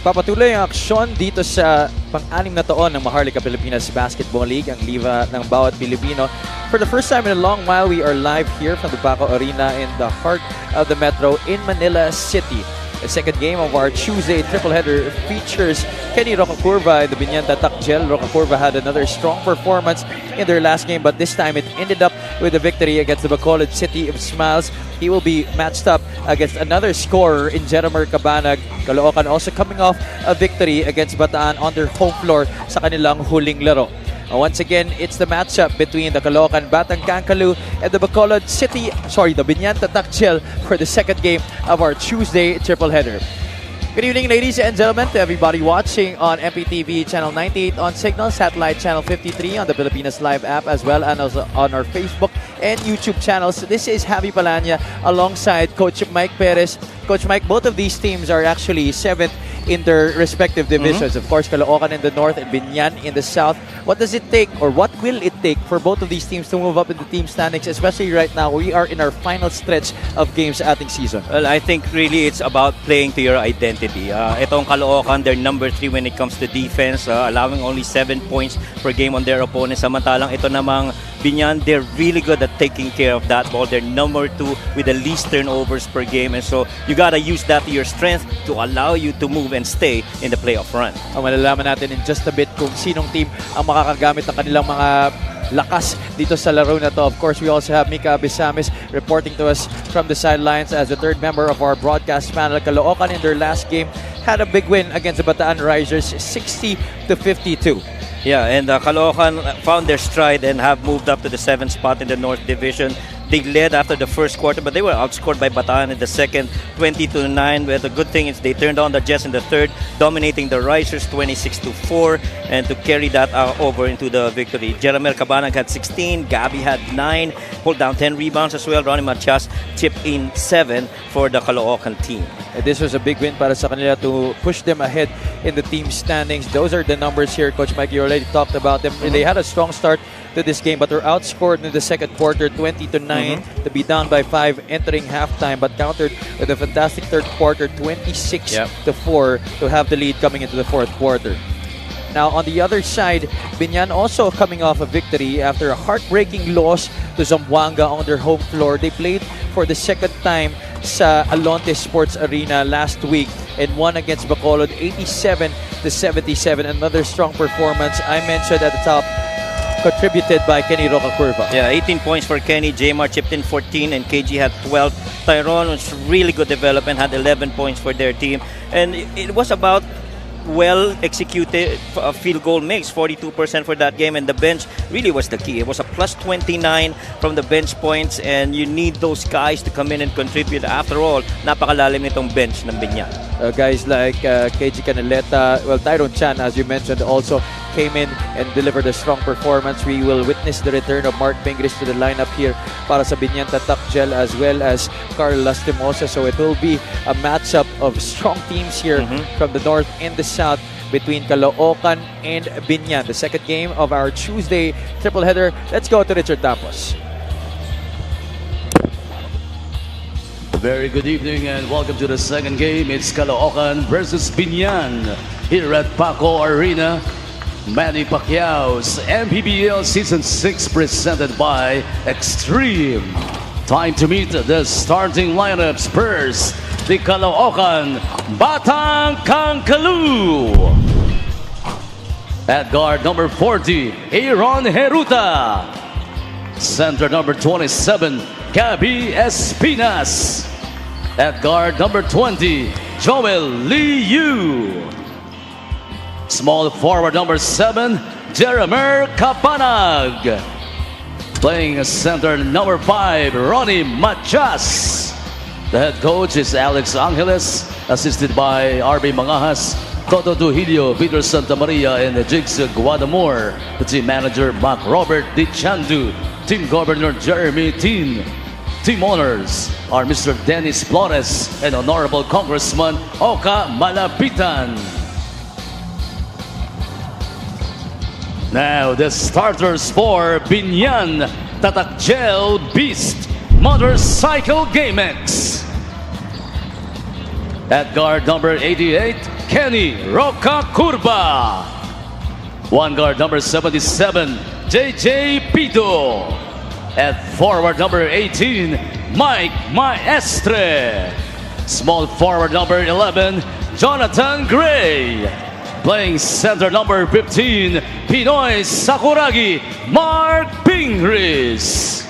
Papatuloy ang aksyon dito sa pang-anim na taon ng Maharlika Pilipinas Basketball League, ang liva ng bawat Pilipino. For the first time in a long while, we are live here from the Paco Arena in the heart of the Metro in Manila City. The second game of our Tuesday tripleheader features Kenny Rocacurva and the Biñan Takjel. Rocacurva had another strong performance in their last game, but this time it ended up with a victory against the Bacolod City of Smiles. He will be matched up against another scorer in Jeromer Cabanag. Caloocan also coming off a victory against Bataan on their home floor sa kanilang huling laro. Once again, it's the matchup between the Caloocan Batang Kankalu and the Bacolod City, the Biñan Takjel for the second game of our Tuesday tripleheader. Good evening, ladies and gentlemen, to everybody watching on MPTV Channel 98 on Signal, Satellite Channel 53 on the Pilipinas Live app, as well as on our Facebook and YouTube channels. This is Javi Palanya alongside Coach Mike Perez. Coach Mike, both of these teams are actually 7th in their respective divisions. Of course, Caloocan in the north and Biñan in the south. What does it take, or what will it take for both of these teams to move up in the team standings, especially right now we are in our final stretch of games sa ating season? Well, I think really it's about playing to your identity. Itong Caloocan, they're number 3 when it comes to defense, allowing only 7 points per game on their opponents. Samantalang ito namang Biñan, they're really good at taking care of that ball. They're number 2 with the least turnovers per game. And so you gotta use that to your strength to allow you to move and stay in the playoff run. Malalaman natin in just a bit kung sinong team ang makakagamit ng kanilang mga lakas dito sa laro na to. Of course, we also have Mika Abisamis reporting to us from the sidelines as the third member of our broadcast panel. Caloocan in their last game had a big win against the Bataan Risers, 60-52. Yeah, and Caloocan found their stride and have moved up to the 7th spot in the North Division. They led after the first quarter, but they were outscored by Bataan in the second, 20-9. But the good thing is they turned on the Jets in the third, dominating the Risers 26-4, and to carry that over into the victory. Jeromer Cabanag had 16, Gabby had 9, pulled down 10 rebounds as well. Ronnie Matias chipped in 7 for the Caloocan team. And this was a big win para sa kanila to push them ahead in the team standings. Those are the numbers here, Coach Mike. You already talked about them. They had a strong start to this game, but were outscored in the second quarter 20-9 to be down by 5 entering halftime, but countered with a fantastic third quarter 26-4 to have the lead coming into the fourth quarter. Now on the other side, Biñan also coming off a victory after a heartbreaking loss to Zamboanga on their home floor. They played for the second time sa Alonte Sports Arena last week and won against Bacolod 87-77. Another strong performance I mentioned at the top, contributed by Kenny Rocacurva. Yeah, 18 points for Kenny. Jmar chipped in 14 and KG had 12. Tyrone was really good development, had 11 points for their team. And it was about well-executed field goal mix, 42% for that game, and the bench really was the key. It was a plus 29 from the bench points, and you need those guys to come in and contribute. After all, napakalalim nitong bench ng Biñan. Guys like KG Canaleta, Tyrone Chan, as you mentioned, also came in and delivered a strong performance. We will witness the return of Mark Pingris to the lineup here para sa Biñan Takjel, as well as Carl Lastimosa. So it will be a matchup of strong teams here from the north and the south between Caloocan and Biñan. The second game of our Tuesday tripleheader. Let's go to Richard Tampos. Very good evening and welcome to the second game. It's Caloocan versus Biñan here at Paco Arena. Manny Pacquiao's MPBL Season 6 presented by Extreme. Time to meet the starting lineups. First, the Caloocan Batang Kankalu. At guard number 40, Aaron Heruta. Center number 27, Gabby Espinas. At guard number 20, Joel Lee Yu. Small forward number 7, Jeromer Cabanag. Playing center number 5, Ronnie Matias. The head coach is Alex Angeles, assisted by RB Mangajas, Toto Duhilio, Peter Santa Maria, and Jigs Guadamor. The team manager, Mac Robert Di Chandu. Team governor, Jeremy Tin. Team owners are Mr. Dennis Flores and Honorable Congressman Oka Malapitan. Now the starters for Biñan Takjel Beast Motorcycle GameX. At guard number 88, Kenny Roca Curva. One guard number 77, JJ Pito. At forward number 18, Mike Maestre. Small forward number 11, Jonathan Gray. Playing center number 15, Pinoy Sakuragi, Mark Pingris.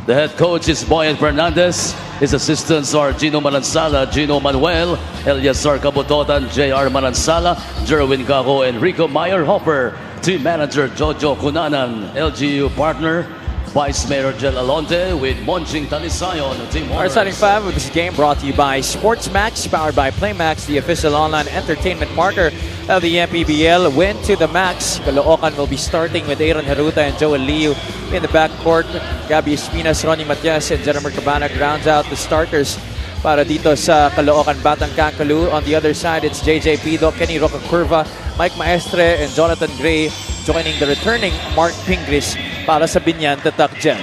The head coach is Boyan Fernandez. His assistants are Gino Manansala, Gino Manuel, Eliazar Cabutotan, JR Manansala, Jerwin Gago, and Rico Meyer Hopper. Team manager Jojo Cunanan, LGU partner Vice Mayor Jel Alonte with Monjing Talisayon. Our starting five of this game brought to you by SportsMax, powered by PlayMax, the official online entertainment marker of the MPBL. Win to the max. Caloocan will be starting with Aaron Heruta and Joel Liu in the backcourt. Gabby Espinas, Ronnie Matias, and Jennifer Cabana rounds out the starters para dito sa Caloocan Batang Kankalu. On the other side, it's JJ Pido, Kenny Roca Curva, Mike Maestre, and Jonathan Gray joining the returning Mark Pingris para sa Biñan Tatak Gem.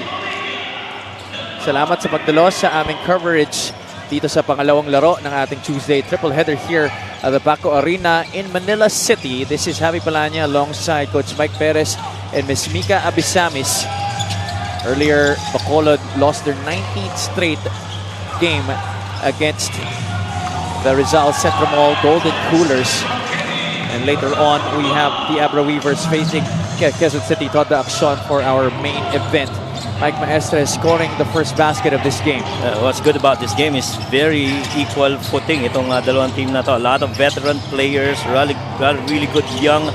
Salamat sa pagdalos sa aming coverage dito sa pangalawang laro ng ating Tuesday triple header here at the Paco Arena in Manila City. This is Javi Palanya alongside Coach Mike Perez and Ms. Mika Abisamis. Earlier, Bacolod lost their 19th straight game against the Rizal Centro Mall Golden Coolers. And later on, we have the Abra Weavers facing Quezon City Toda Action for our main event. Mike Maestre scoring the first basket of this game. What's good about this game is very equal footing itong dalawang team na to. A lot of veteran players, really good young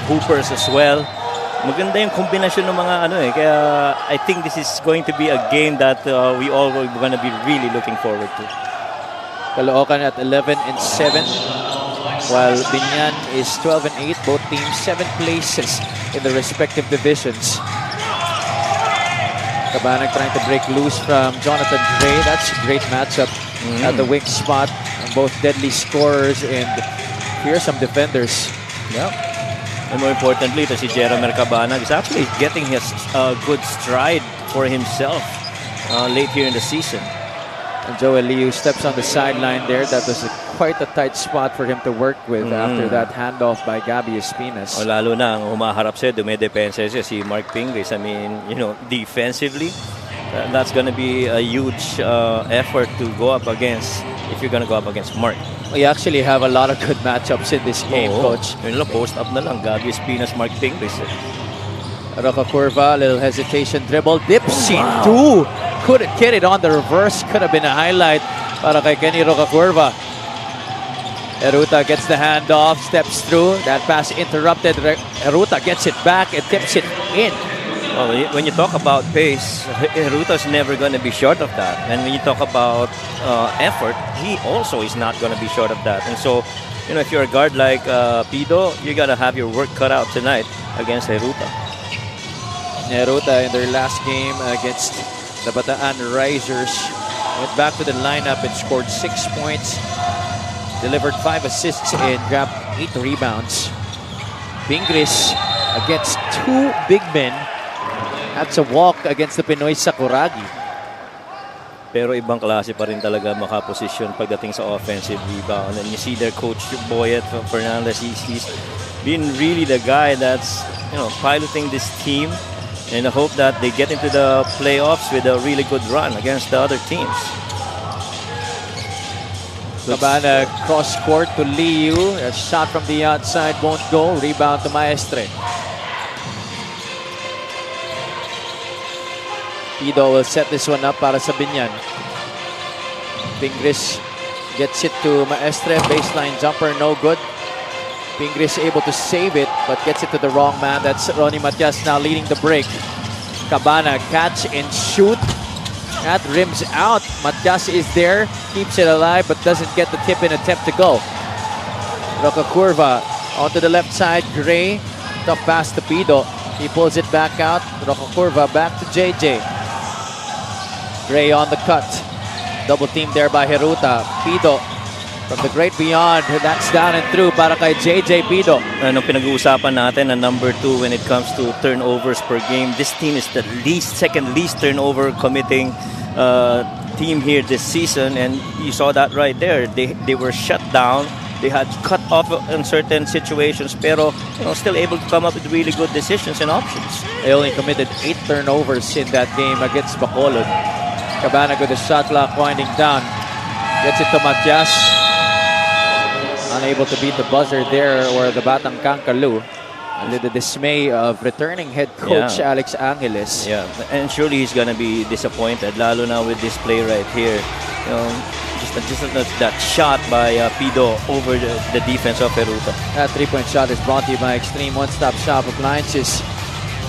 hoopers as well. Maganda yung kombinasyon ng mga kaya I think this is going to be a game that we all are going to be really looking forward to. Caloocan at 11-7. While Biñan is 12-8, both teams 7 places in the respective divisions. Cabanag trying to break loose from Jonathan Gray. That's a great matchup at the wing spot. Both deadly scorers and fearsome defenders. Yeah. And more importantly, si Jeremy Cabanag is actually getting his good stride for himself late here in the season. And Joel Liu steps on the sideline there. That was quite a tight spot for him to work with after that handoff by Gabby Espinas. Lalo na ang humaharap siya, dumedepensa siya si Mark Pingris. I mean, defensively, that's gonna be a huge effort to go up against if you're gonna go up against Mark. We actually have a lot of good matchups in this game, Coach. Post up na lang, Gabby Espinas, Mark Pingris. Roca Curva, little hesitation, dribble, dips into. Couldn't get it on the reverse. Could have been a highlight para kay Kenny Roca Curva. Heruta gets the handoff, steps through. That pass interrupted. Heruta gets it back and tips it in. Well, when you talk about pace, Heruta's never going to be short of that. And when you talk about effort, he also is not going to be short of that. And so, if you're a guard like Pido, you got to have your work cut out tonight against Heruta. Heruta in their last game against the Bataan Risers went back to the lineup and scored 6 points, delivered 5 assists and grabbed 8 rebounds. Pingris against 2 big men. That's a walk against the Pinoy Sakuragi. Pero ibang klase pa rin talaga makaposisyon pagdating sa offensive rebound. And you see their coach, Boyet Fernandez, he's been really the guy that's piloting this team. And I hope that they get into the playoffs with a really good run against the other teams. Cabana cross court to Liu. A shot from the outside won't go. Rebound to Maestre. Pido will set this one up para sa Biñan. Pingris gets it to Maestre. Baseline jumper, no good. Pingris able to save it, but gets it to the wrong man. That's Ronnie Matias now leading the break. Cabana catch and shoot. That rims out. Matias is there, keeps it alive, but doesn't get the tip in attempt to go. Roca Curva onto the left side. Gray, tough pass to Pido. He pulls it back out. Roca Curva back to JJ. Gray on the cut. Double team there by Heruta. Pido from the great beyond. That's down and through para kay JJ Pido. Anong pinag-uusapan natin na number 2 when it comes to turnovers per game. This team is the second least turnover committing team here this season, and you saw that right there. They were shut down They had cut off in certain situations, pero still able to come up with really good decisions and options. They only committed 8 turnovers in that game against Bacolod. Cabanag with the shot clock winding down. Gets it to Matias. Unable to beat the buzzer there, or the Batang Kankalu. And the dismay of returning head coach Alex Angeles. Yeah, and surely he's gonna be disappointed, lalo na with this play right here. Just that shot by Pido over the defense of Heruta. That 3-point shot is brought to you by Extreme One-Stop Shop Appliances.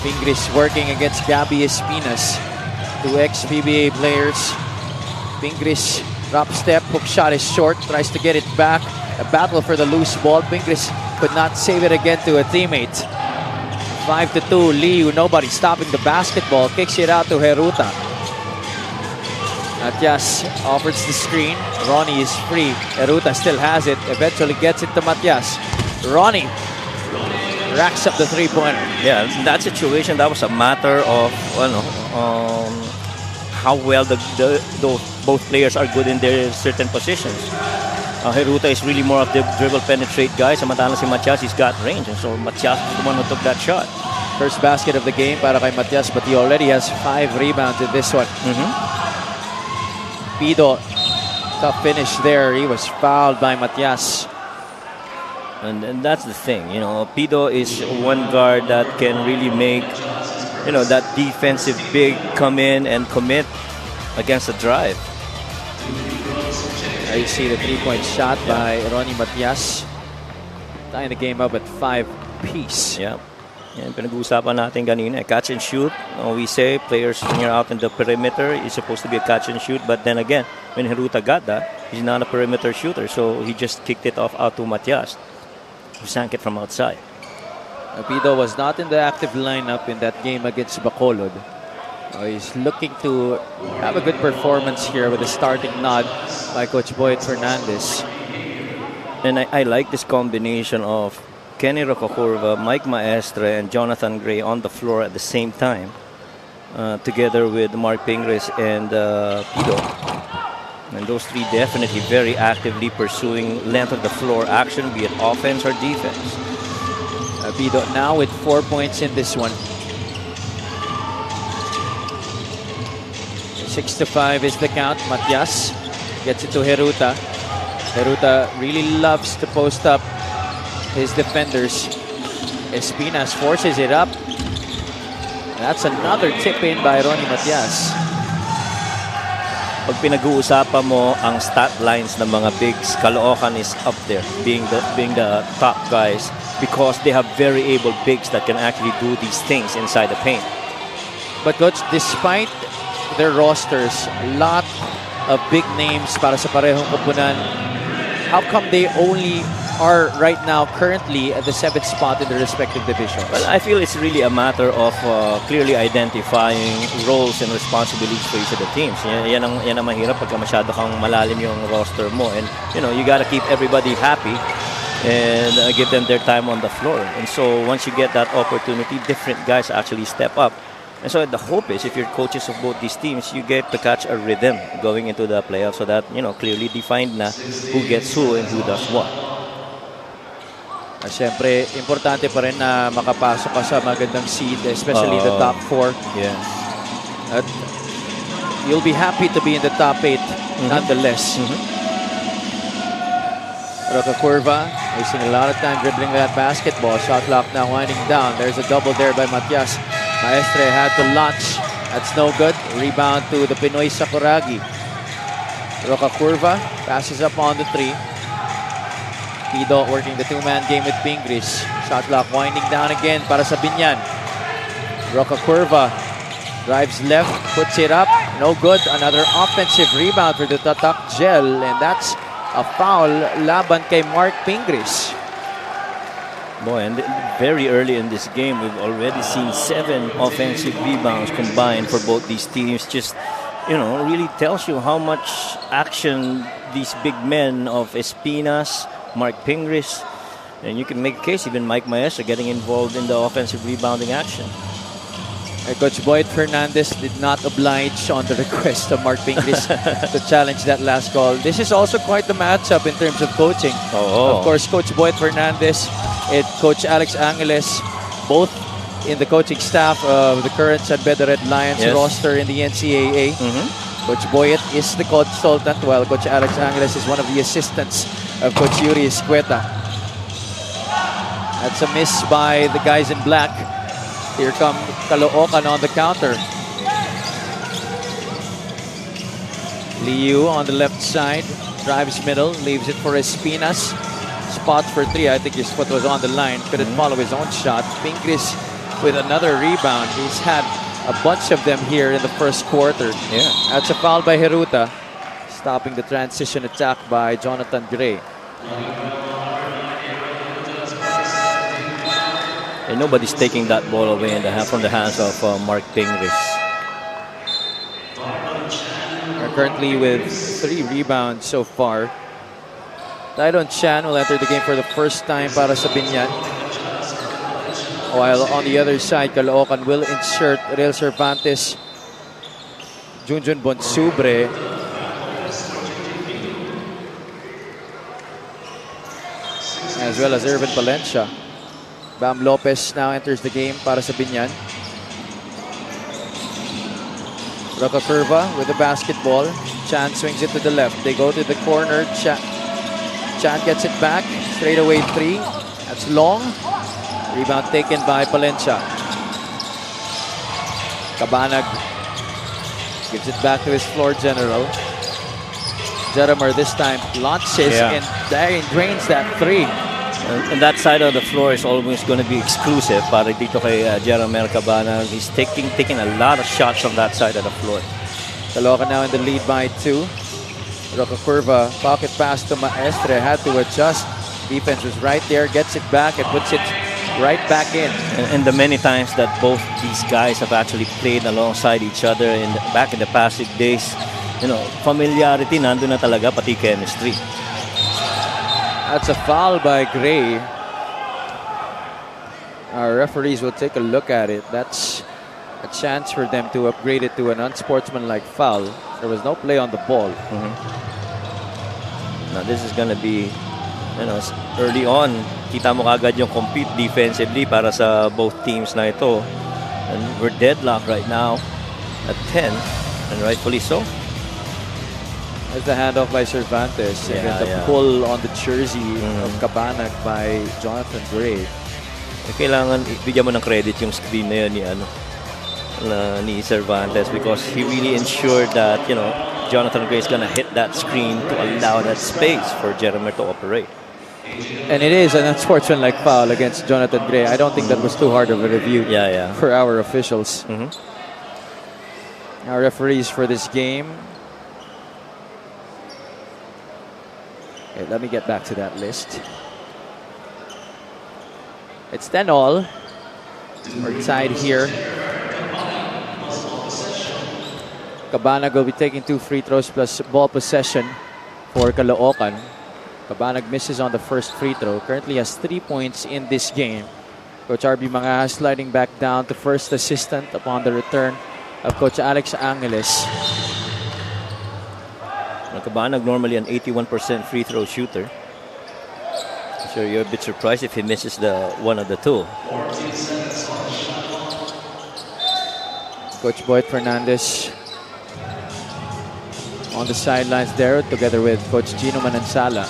Pingris working against Gabby Espinas. 2 ex-PBA players. Pingris drop step, hook shot is short, tries to get it back. A battle for the loose ball. Pingris could not save it again to a teammate. 5-2, Liu, nobody stopping the basketball. Kicks it out to Heruta. Matias offers the screen. Ronnie is free. Heruta still has it. Eventually gets it to Matias. Ronnie racks up the 3-pointer. Yeah, in that situation, that was a matter of how well both players are good in their certain positions. Heruta is really more of the dribble penetrate guy. Samantala si Matias, he's got range. And so Matias is the one who took that shot. First basket of the game para kay Matias, but he already has 5 rebounds in this one. Pido, tough finish there. He was fouled by Matias. And that's the thing, Pido is one guard that can really make, that defensive big come in and commit against the drive. There you see the 3-point shot by Ronnie Matias. Tying the game up at 5 apiece. Yeah. Yan, pinag-uusapan natin kanina, catch and shoot. We say players when you're out in the perimeter is supposed to be a catch and shoot, but then again, when Heruta got that, he's not a perimeter shooter, so he just kicked it off out to Matias, who sank it from outside. Pido was not in the active lineup in that game against Bacolod. He's looking to have a good performance here with a starting nod by Coach Boyd Fernandez. And I like this combination of Kenny Rocacurva, Mike Maestre, and Jonathan Gray on the floor at the same time, together with Mark Pingris and Pido. And those three definitely very actively pursuing length of the floor action, be it offense or defense. Pido now with 4 points in this one. 6-5 is the count. Matias gets it to Heruta. Heruta really loves to post up his defenders. Espinas forces it up. That's another tip in by Ronnie Matias. Pag pinag-uusapan mo ang stat lines ng mga bigs, Caloocan is up there, being the top guys, because they have very able bigs that can actually do these things inside the paint. But Coach, despite their rosters, a lot of big names para sa parehong koponan, how come they only are right now currently at the 7th spot in their respective divisions? Well, I feel it's really a matter of clearly identifying roles and responsibilities for each of the teams. Yan ang mahirap pagka masyado kang malalim yung roster mo. And, you gotta keep everybody happy and give them their time on the floor. And so once you get that opportunity, different guys actually step up. And so the hope is, if you're coaches of both these teams, you get to catch a rhythm going into the playoffs so that, clearly defined na who gets who and who does what. Siyempre, importante pa rin na makapasok ka sa magandang seed, especially the top 4. Yes. At you'll be happy to be in the top 8 nonetheless. Rocacurva wasting a lot of time dribbling that basketball. Shot clock now winding down. There's a double there by Matias. Maestre had to launch. That's no good. Rebound to the Pinoy Sakuragi. Rocacurva passes up on the 3. Pido working the 2-man game with Pingris. Shot clock winding down again para sa Biñan. Rocacurva drives left, puts it up. No good. Another offensive rebound for the Tatak Gel. And that's a foul laban kay Mark Pingris. Boy, and very early in this game, we've already seen 7 offensive rebounds combined for both these teams. Just, really tells you how much action these big men of Espinas, Mark Pingris, and you can make a case even Mike Maestre getting involved in the offensive rebounding action. Coach Boyd Fernandez did not oblige on the request of Mark Pingris to challenge that last call. This is also quite the matchup in terms of coaching. Of course, Coach Boyd Fernandez and Coach Alex Angeles, both in the coaching staff of the current San Pedro Red Lions roster in the NCAA. Coach Boyd is the consultant, while Coach Alex Angeles is one of the assistants of Coach Yuri Escueta. That's a miss by the guys in black. Here come Caloocan on the counter. Liu on the left side, drives middle, leaves it for Espinas. Spot for three. I think his foot was on the line. Couldn't follow his own shot. Pingris with another rebound. He's had a bunch of them here in the first quarter. That's a foul by Heruta, stopping the transition attack by Jonathan Gray. And nobody's taking that ball away from the hands of Mark Pingris. Are currently with 3 rebounds so far. Tydon Chan will enter the game for the first time para sa Biñan. While on the other side, Caloocan will insert Real Cervantes, Junjun Bonsubre, as well as Irvin Valencia. Bam Lopez now enters the game para sa Biñan. Roca Curva with the basketball. Chan swings it to the left. They go to the corner. Chan gets it back. Straight away 3. That's long. Rebound taken by Palencia. Cabanag gives it back to his floor general. Jeramer this time launches and drains that 3. And that side of the floor is always going to be exclusive para dito kay Jeramer Cabanag. He's taking a lot of shots from that side of the floor. Caloocan now in the lead by 2. Roca Curva, pocket pass to Maestre, had to adjust. Defense was right there, gets it back and puts it right back in. And the many times that both these guys have actually played alongside each other back in the past days, familiarity nandun na talaga, pati chemistry. That's a foul by Gray. Our referees will take a look at it. That's a chance for them to upgrade it to an unsportsmanlike foul. There was no play on the ball. Now this is gonna be, early on, kita mo agad yung compete defensively para sa both teams na ito. And we're deadlocked right now at 10, and rightfully so. There's the handoff by Cervantes. And then the pull on the jersey of Cabanag by Jonathan Gray. Kailangan bigyan mo ng credit yung screen na yun ni Cervantes, because he really ensured that, Jonathan Gray is gonna hit that screen to allow that space for Jeramer to operate. And it is an unsportsmanlike foul against Jonathan Gray. I don't think that was too hard of a review for our officials. Our referees for this game. Okay, let me get back to that list. It's 10-all. We're tied here. Cabanag will be taking 2 free throws plus ball possession for Caloocan. Cabanag misses on the first free throw. Currently has 3 points in this game. Coach RB Mangaha sliding back down to first assistant upon the return of Coach Alex Angeles. Cabanag normally an 81% free throw shooter. So you're a bit surprised if he misses one of the 2. Coach Boyd Fernandez on the sidelines there together with Coach Gino Manansala.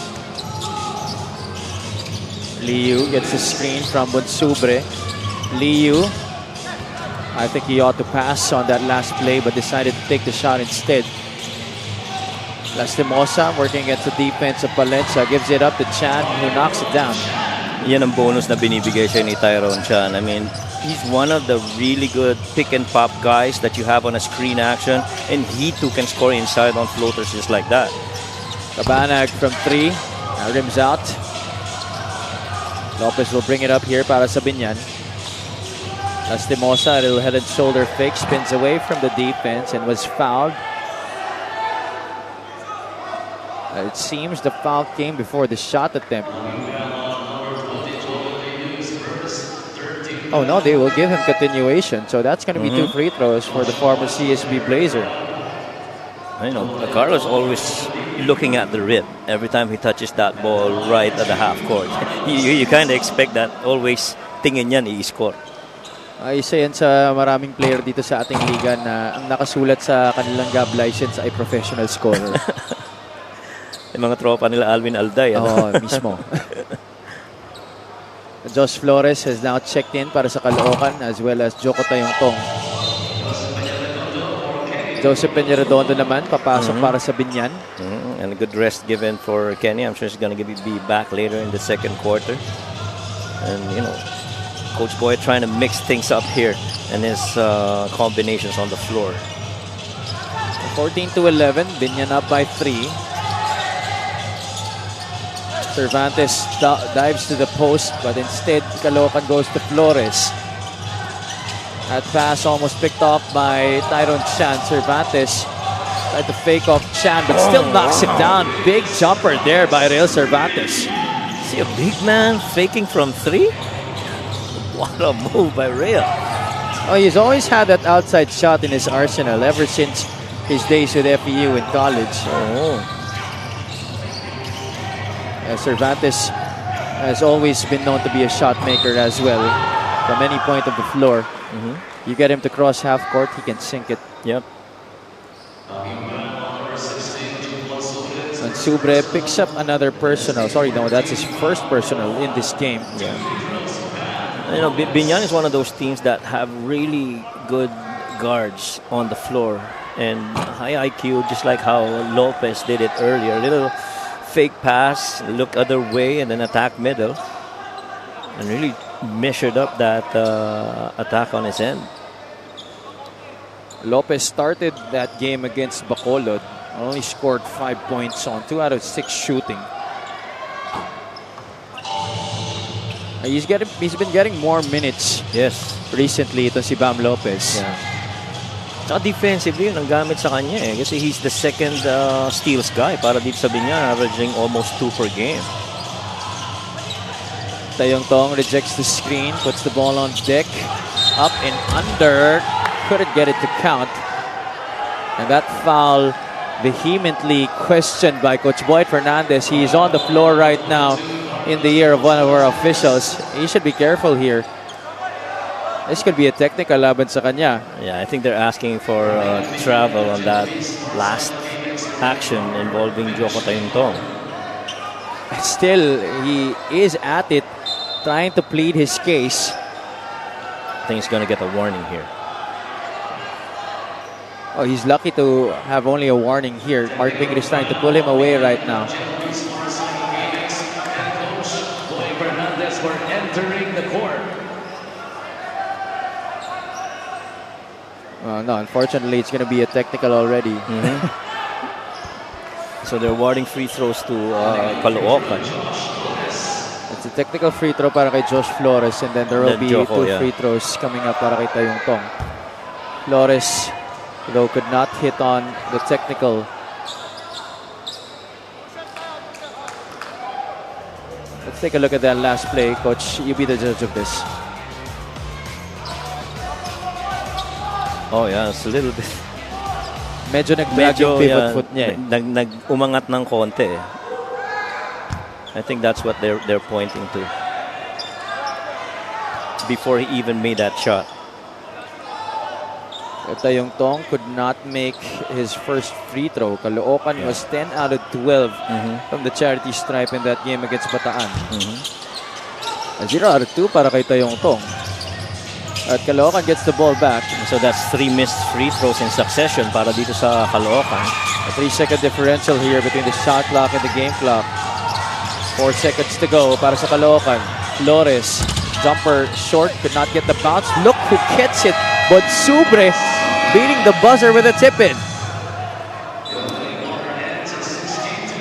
Liu gets a screen from Bonsubre. Liu, I think he ought to pass on that last play but decided to take the shot instead. Lastimosa working against the defense of Palencia, gives it up to Chan, who knocks it down. Yan ang bonus na binibigay siya ni Tyrone Chan. I mean, he's one of the really good pick and pop guys that you have on a screen action, and he too can score inside on floaters just like that. Cabanag from 3, rims out. Lopez will bring it up here para sa Biñan. Lastimosa, a little head and shoulder fake, spins away from the defense and was fouled. It seems the foul came before the shot attempt. Oh no, they will give him continuation. So that's going to be 2 free throws for the former CSB Blazer. I know, Carlos always looking at the rim every time he touches that ball right at the half court. You kind of expect that always tingin yan i-score. Isa yan sa maraming player dito sa ating liga na ang nakasulat sa kanilang GAB license ay professional scorer. Yung mga tropa nila Alvin Alday. Oo, mismo. Josh Flores has now checked in para sa Caloocan as well as Joko Tayongtong. Joseph Peñaredondo naman papasok para sa Biñan. And a good rest given for Kenny. I'm sure he's going to be back later in the second quarter. And, you know, Coach Boy trying to mix things up here and his combinations on the floor. 14-11, Biñan up by 3. Cervantes dives to the post, but instead Caloocan goes to Flores. That pass almost picked off by Tyrone Chan. Cervantes tried to fake off Chan, but still knocks it down. Big jumper there by Real Cervantes. See a big man faking from 3? What a move by Real. Oh, he's always had that outside shot in his arsenal ever since his days with FEU in college. Cervantes has always been known to be a shot maker as well from any point of the floor. You get him to cross half court, he can sink it. Yep. And Subre picks up another personal. Sorry, no, that's his first personal in this game. Yeah. You know, Biñan is one of those teams that have really good guards on the floor and high IQ, just like how Lopez did it earlier. A little fake pass, look other way, and then attack middle, and really measured up that attack on his end. Lopez started that game against Bacolod, only scored 5 points on 2 out of 6 shooting. He's been getting more minutes. Yes. Recently, ito si Bam Lopez. Yeah. Saka defensively, yun ang gamit sa kanya eh. Kasi he's the second steals guy para dito sa Biñan, averaging almost 2 per game. Tayongtong rejects the screen, puts the ball on deck, up and under. Couldn't get it to count. And that foul vehemently questioned by Coach Boyd Fernandez. He's on the floor right now in the ear of one of our officials. He should be careful here. This could be a technical laban sa kanya. Yeah, I think they're asking for travel on that last action involving Joko Tayongtong. Still, he is at it, trying to plead his case. I think he's going to get a warning here. Oh, he's lucky to have only a warning here. Mark Binger is trying to pull him away right now. Fernandez for entering the court. No, unfortunately, it's going to be a technical already. So they're awarding free throws to Caloocan. It's a technical free throw para kay Josh Flores, and then there will be Joko, 2 free throws coming up para kay Tayongtong. Flores, though, could not hit on the technical. Let's take a look at that last play. Coach, you be the judge of this. Oh yeah, it's a little bit. Medyo nag-drag yung pivot foot niya. Umangat ng konti. I think that's what they're pointing to. Before he even made that shot. Tayongtong could not make his first free throw. Caloocan was 10 out of 12 from the charity stripe in that game against Bataan. 0 out of 2 para kay Tayongtong. At Caloocan gets the ball back. So that's 3 missed free throws in succession para dito sa Caloocan. A 3-second differential here between the shot clock and the game clock. 4 seconds to go para sa Caloocan. Flores, jumper short, could not get the bounce. Look who gets it. But Subre beating the buzzer with a tip-in.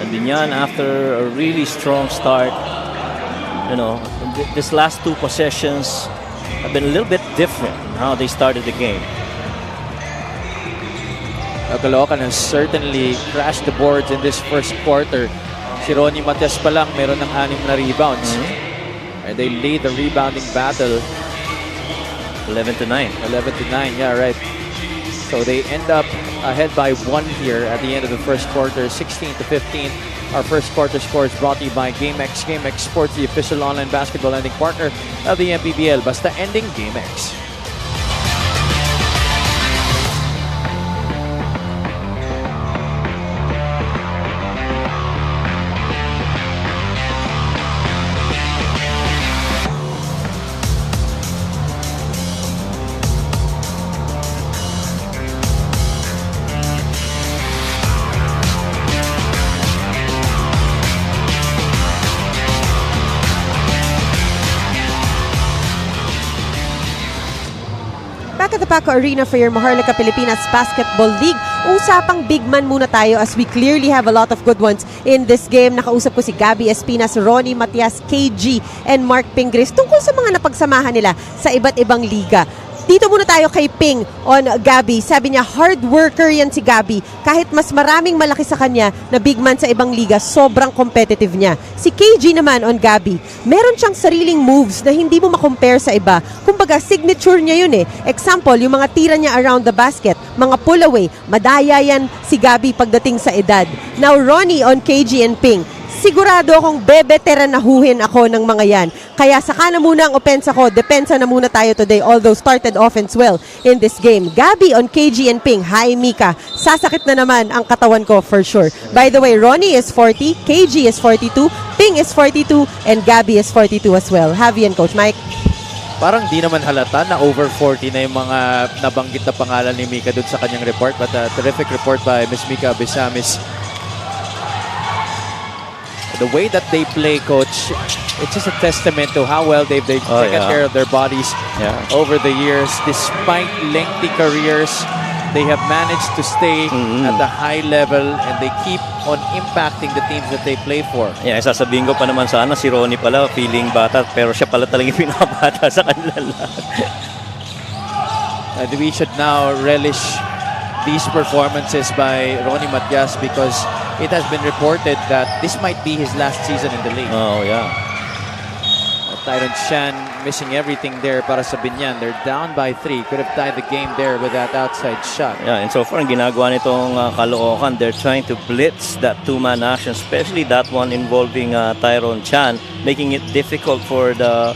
And Biñan, after a really strong start, you know, this last 2 possessions have been a little bit different how they started the game. Caloocan has certainly crashed the boards in this first quarter. Si Ronnie Matias pa lang meron ng 6 na rebounds. And they lead the rebounding battle 11-9. 11-9, yeah, right. So they end up ahead by 1 here at the end of the first quarter, 16-15. Our first quarter score is brought to you by GameX. GameX Sports, the official online basketball lending partner of the MPBL. Basta ending GameX. Back at the Paco Arena for your Maharlika Pilipinas Basketball League. Usapang big man muna tayo as we clearly have a lot of good ones in this game. Nakausap ko si Gabby Espinas, Ronnie Matias, KG, and Mark Pingris tungkol sa mga napagsamahan nila sa iba't ibang liga. Dito muna tayo kay Ping on Gabby. Sabi niya, hard worker yan si Gabby. Kahit mas maraming malaki sa kanya na big man sa ibang liga, sobrang competitive niya. Si KG naman on Gabby, meron siyang sariling moves na hindi mo makompare sa iba. Kumbaga, signature niya yun eh. Example, yung mga tira niya around the basket, mga pull away, madaya yan si Gabby pagdating sa edad. Now, Ronnie on KG and Ping. Sigurado akong bebeteranahuhin ako ng mga yan. Kaya saka na muna ang opensa ko, depensa na muna tayo today, although started offense well in this game. Gabby on KG and Ping. Hi, Mika. Sasakit na naman ang katawan ko for sure. By the way, Ronnie is 40, KG is 42, Ping is 42, and Gabby is 42 as well. Have you and Coach Mike? Parang di naman halata na over 40 na yung mga nabanggit na pangalan ni Mika dun sa kanyang report. But a terrific report by Miss Mika Bisamis. The way that they play, Coach, it's just a testament to how well they've taken care of their bodies over the years. Despite lengthy careers, they have managed to stay at the high level and they keep on impacting the teams that they play for. Yeah, sasabihin ko pa naman sana si Ronnie pala feeling bata pero siya pala talagang pinakabata sa kanila lahat. We should now relish these performances by Ronnie Matias because it has been reported that this might be his last season in the league. Oh, yeah. Tyron Shan missing everything there para sa Biñan. They're down by 3. Could have tied the game there with that outside shot. Yeah, and so far, ang ginagawa nitong Caloocan, they're trying to blitz that two-man action, especially that one involving Tyron Chan, making it difficult for the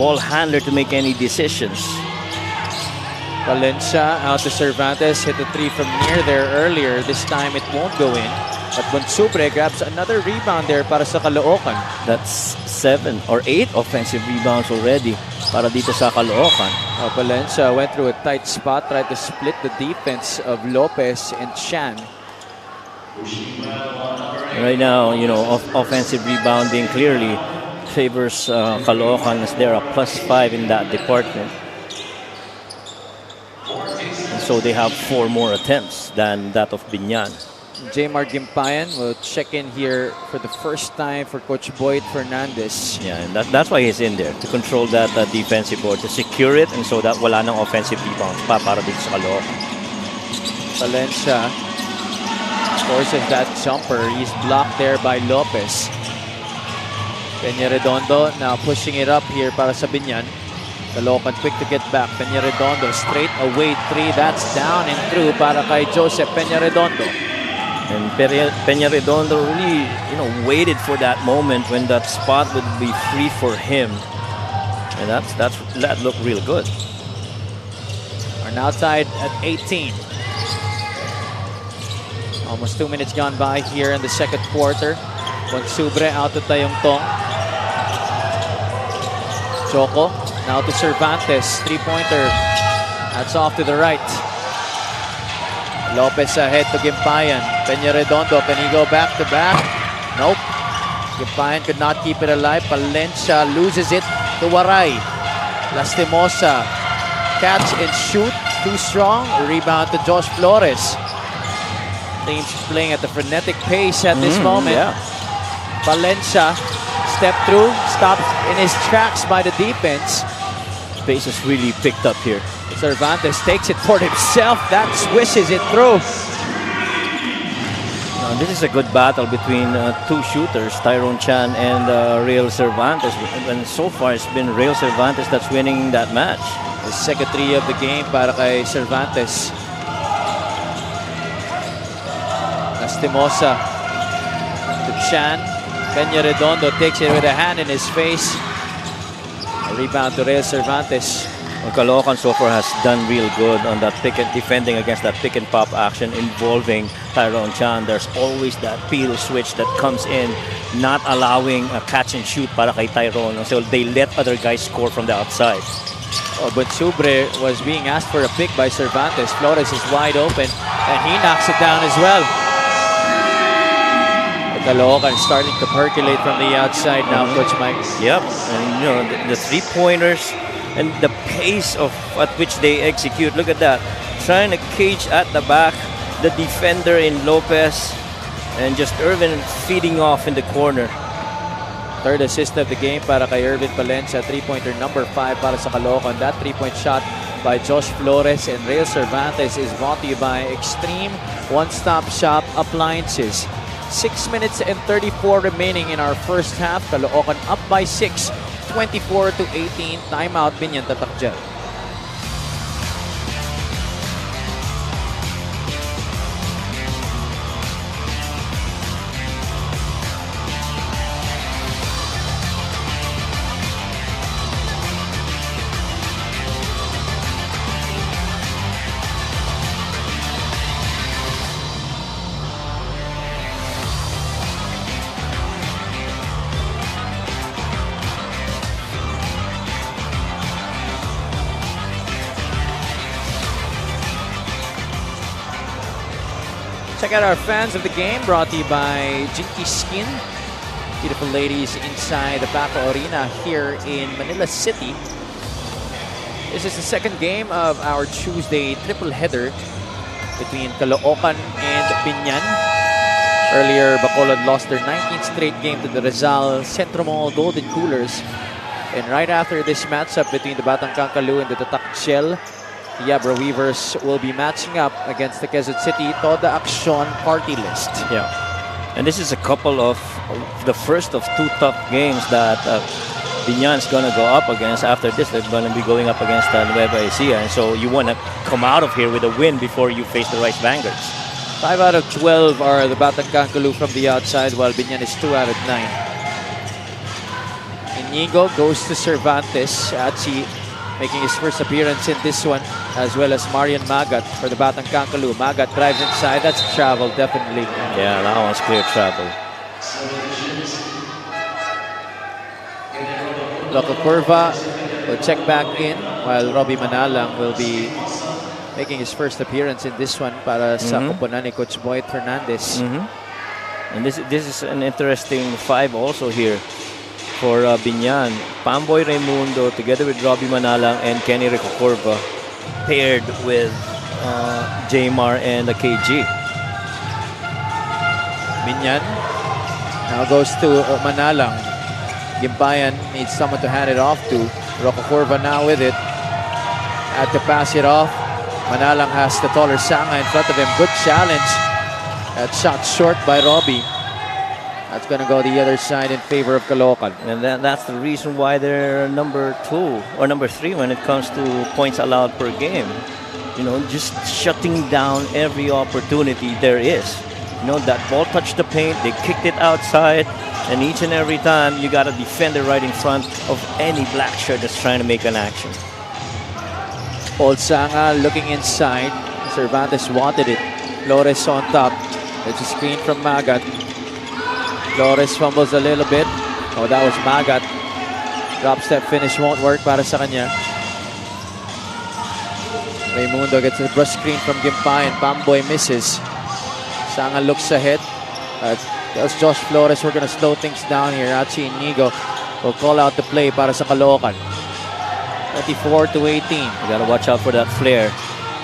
ball handler to make any decisions. Valencia out to Cervantes, hit a 3 from near there earlier. This time it won't go in. But Bonsubre grabs another rebound there para sa Caloocan. That's 7 or 8 offensive rebounds already para dito sa Caloocan. Valencia went through a tight spot, tried to split the defense of Lopez and Chan. Right now, you know, offensive rebounding clearly favors Caloocan as they're a +5 in that department. And so they have 4 more attempts than that of Biñan. Jmar Gimpayan will check in here for the first time for Coach Boyd Fernandez. Yeah, and that's why he's in there, to control that defensive board, to secure it, and so that wala nang offensive rebounds pa para dito sa Caloocan. Valencia forces that jumper. He's blocked there by Lopez. Peña-Redondo now pushing it up here para sa Biñan. Caloocan quick to get back. Peña-Redondo straight away 3. That's down and through para kay Joseph Peña-Redondo. And Peña-Redondo really, you know, waited for that moment when that spot would be free for him, and that looked real good. Are now tied at 18. Almost 2 minutes gone by here in the second quarter. Bonsubre out to Tayongtong. Choco now to Cervantes. 3-pointer. That's off to the right. Lopez ahead to Gimpayan. Peña-Redondo, can he go back to back? Nope. Gimpayan could not keep it alive. Palencia loses it to Waray. Lastimosa, catch and shoot, too strong. Rebound to Josh Flores. Teams playing at a frenetic pace at this moment. Yeah. Palencia, step through, stopped in his tracks by the defense. Pace has really picked up here. Cervantes takes it for himself. That swishes it through. This is a good battle between two shooters, Tyron Chan and Real Cervantes. And so far, it's been Real Cervantes that's winning that match. The second three of the game para kay Cervantes. Lastimosa to Chan. Peña Redondo takes it with a hand in his face. A rebound to Real Cervantes. Well, Caloocan so far has done real good on that defending against that pick and pop action involving Tyrone Chan. There's always that peel switch that comes in, not allowing a catch and shoot para kay Tyrone. So they let other guys score from the outside. Oh, but Subre was being asked for a pick by Cervantes. Flores is wide open and he knocks it down as well. Caloocan starting to percolate from the outside now, Coach Mike. Yep, and you know the three-pointers and the pace at which they execute. Look at that, trying to cage at the back the defender in Lopez, and just Irvin feeding off in the corner. Third assist of the game para kay Irvin Palencia, three-pointer number 5 para sa Caloocan. That three-point shot by Josh Flores and Real Cervantes is brought to you by Extreme One-Stop Shop Appliances. 6 minutes and 34 remaining in our first half. Caloocan up by 6, 24 to 18. Timeout, Biñan tatak dyan. Check out our fans of the game, brought to you by Jinky Skin. Beautiful ladies inside the Paco Arena here in Manila City. This is the second game of our Tuesday triple header between Caloocan and Biñan. Earlier, Bacolod lost their 19th straight game to the Rizal Centro Mall Golden Coolers. And right after this matchup between the Batang Kankalu and the Tatak Shell, the Abra Weavers will be matching up against the Quezon City Toda Action party list. Yeah, and this is a couple of the first of two tough games that Biñan's gonna go up against. After this, they're gonna be going up against Nueva Ecija, and so you want to come out of here with a win before you face the Rice Vanguards. 5 out of 12 are the Batang Kankalu from the outside, while Biñan is 2 out of 9. Inigo goes to Cervantes. Achi making his first appearance in this one, as well as Marian Magat for the Batang Kankalu. Magat drives inside. That's travel, definitely. Yeah, that one's clear travel. Loco Curva will check back in, while Robbie Manalang will be making his first appearance in this one para sa koponan ni Coach Boyd Fernandez. And this is an interesting 5 also here for Biñan. Pamboy Raimundo together with Robbie Manalang and Kenny Recocorva paired with Jaymar and the KG. Biñan now goes to Manalang. Gimpayan needs someone to hand it off to. Recocorva now with it. Had to pass it off. Manalang has the taller Sanga in front of him. Good challenge. That shot short by Robbie. That's going to go the other side in favor of Caloocan. And that's the reason why they're number 2 or number 3 when it comes to points allowed per game. You know, just shutting down every opportunity there is. You know, that ball touched the paint, they kicked it outside, and each and every time you got a defender right in front of any black shirt that's trying to make an action. Old Sanga looking inside. Cervantes wanted it. Flores on top. There's a screen from Magat. Flores fumbles a little bit. Oh, that was Magat. Drop step finish won't work para sa kanya. Raimundo gets a brush screen from Gimpayan. Pamboy misses. Sanga looks ahead. Tells Josh Flores we're going to slow things down here. Achi Inigo will call out the play para sa Caloocan. 24 to 18. You gotta watch out for that flare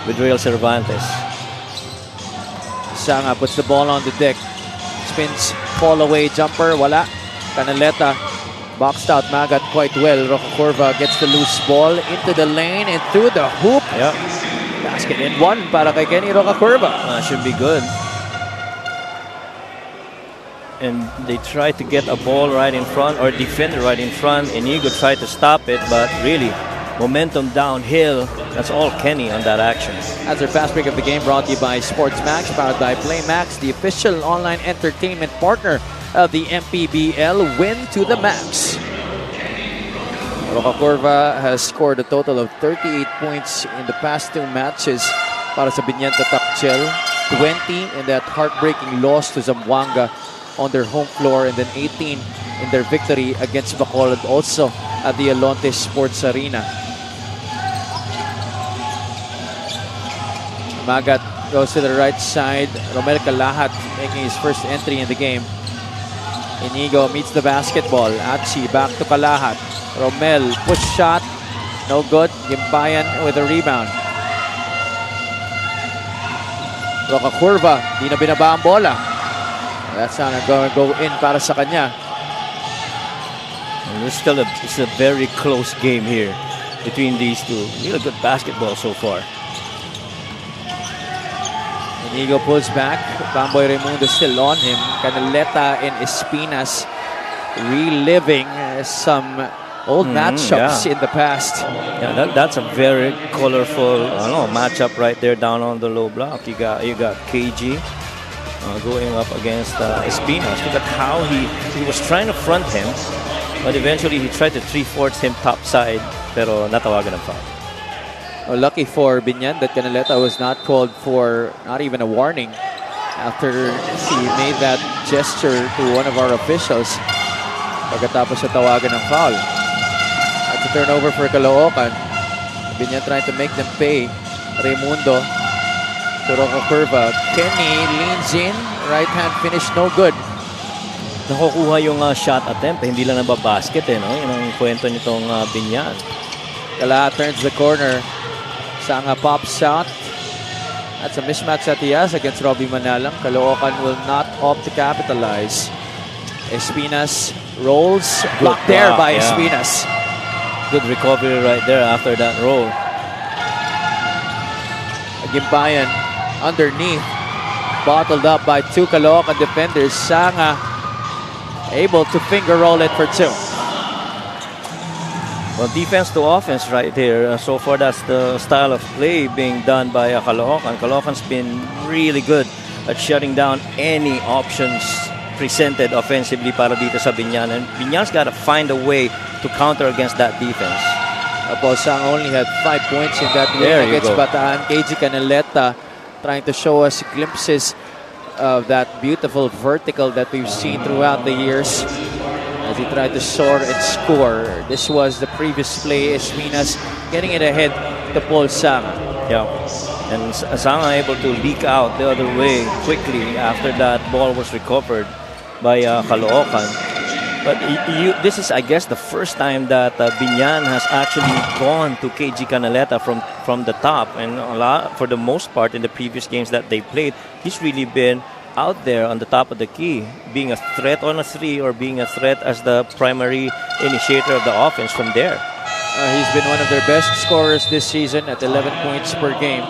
with Real Cervantes. Sanga puts the ball on the deck. Spins, fall away jumper, wala. Canaleta boxed out Magat quite well. Recocorva gets the loose ball into the lane and through the hoop. Yeah. Basket in one para kay Kenny Recocorva. Should be good. And they try to get a ball right in front or defender right in front. Inigo tried to stop it, but really momentum downhill. That's all Kenny on that action. That's our fast break of the game, brought to you by Sportsmax, powered by PlayMax, the official online entertainment partner of the MPBL. Win to the max. Roca has scored a total of 38 points in the past 2 matches para sa Biñan Takchel. 20 in that heartbreaking loss to Zamboanga on their home floor, and then 18 in their victory against Bacolod, also at the Alonte Sports Arena. Magat goes to the right side. Romel Calahat making his first entry in the game. Inigo meets the basketball. Achi back to Calahat. Romel, push shot, no good. Gimbayan with a rebound. Roca Curva, di na binaba ang bola. That's not going to go in para sa kanya. And it's still it's a very close game here between these two. Really good basketball so far. Inigo pulls back. Bamboy Raimundo still on him. Canaleta and Espinas reliving some old matchups in the past. Yeah, that's a very colorful matchup right there down on the low block. You got KG going up against Espinas. Look at how he was trying to front him, but eventually he tried to 3/4 him top side, pero natawagan ng foul. Well, lucky for Biñan that Canaleta was not called for not even a warning after he made that gesture to one of our officials pagkatapos sa tawagan ng foul. That's a turnover for Caloocan. Biñan trying to make them pay. Raimundo to Roca Curva. Kenny leans in. Right hand finish, no good. Nakukuha yung shot attempt. Hindi lang nababasket no? Yun ang kwento nitong Biñan. Kala turns the corner. Sanga pop shot. That's a mismatch that he has against Robbie Manalang. Caloocan will not opt to capitalize. Espinas rolls. Blocked there by Espinas. Good recovery right there after that roll. Gimbayan underneath. Bottled up by 2 Caloocan defenders. Sanga able to finger roll it for 2. Well, defense to offense right here. So far, that's the style of play being done by Caloocan. Caloocan's been really good at shutting down any options presented offensively para dito sa Biñan. And Biñan's got to find a way to counter against that defense. Sang only had 5 points in that game against Bataan. KG Canaleta trying to show us glimpses of that beautiful vertical that we've seen throughout the years as he tried to soar and score. This was the previous play. Espinas getting it ahead to Paul Sanga. Yeah, and Sanga able to leak out the other way quickly after that ball was recovered by Caloocan. But this is, I guess, the first time that Biñan has actually gone to KG Canaleta from the top. And for the most part, in the previous games that they played, he's really been out there on the top of the key, being a threat on a 3 or being a threat as the primary initiator of the offense from there. He's been one of their best scorers this season at 11 points per game.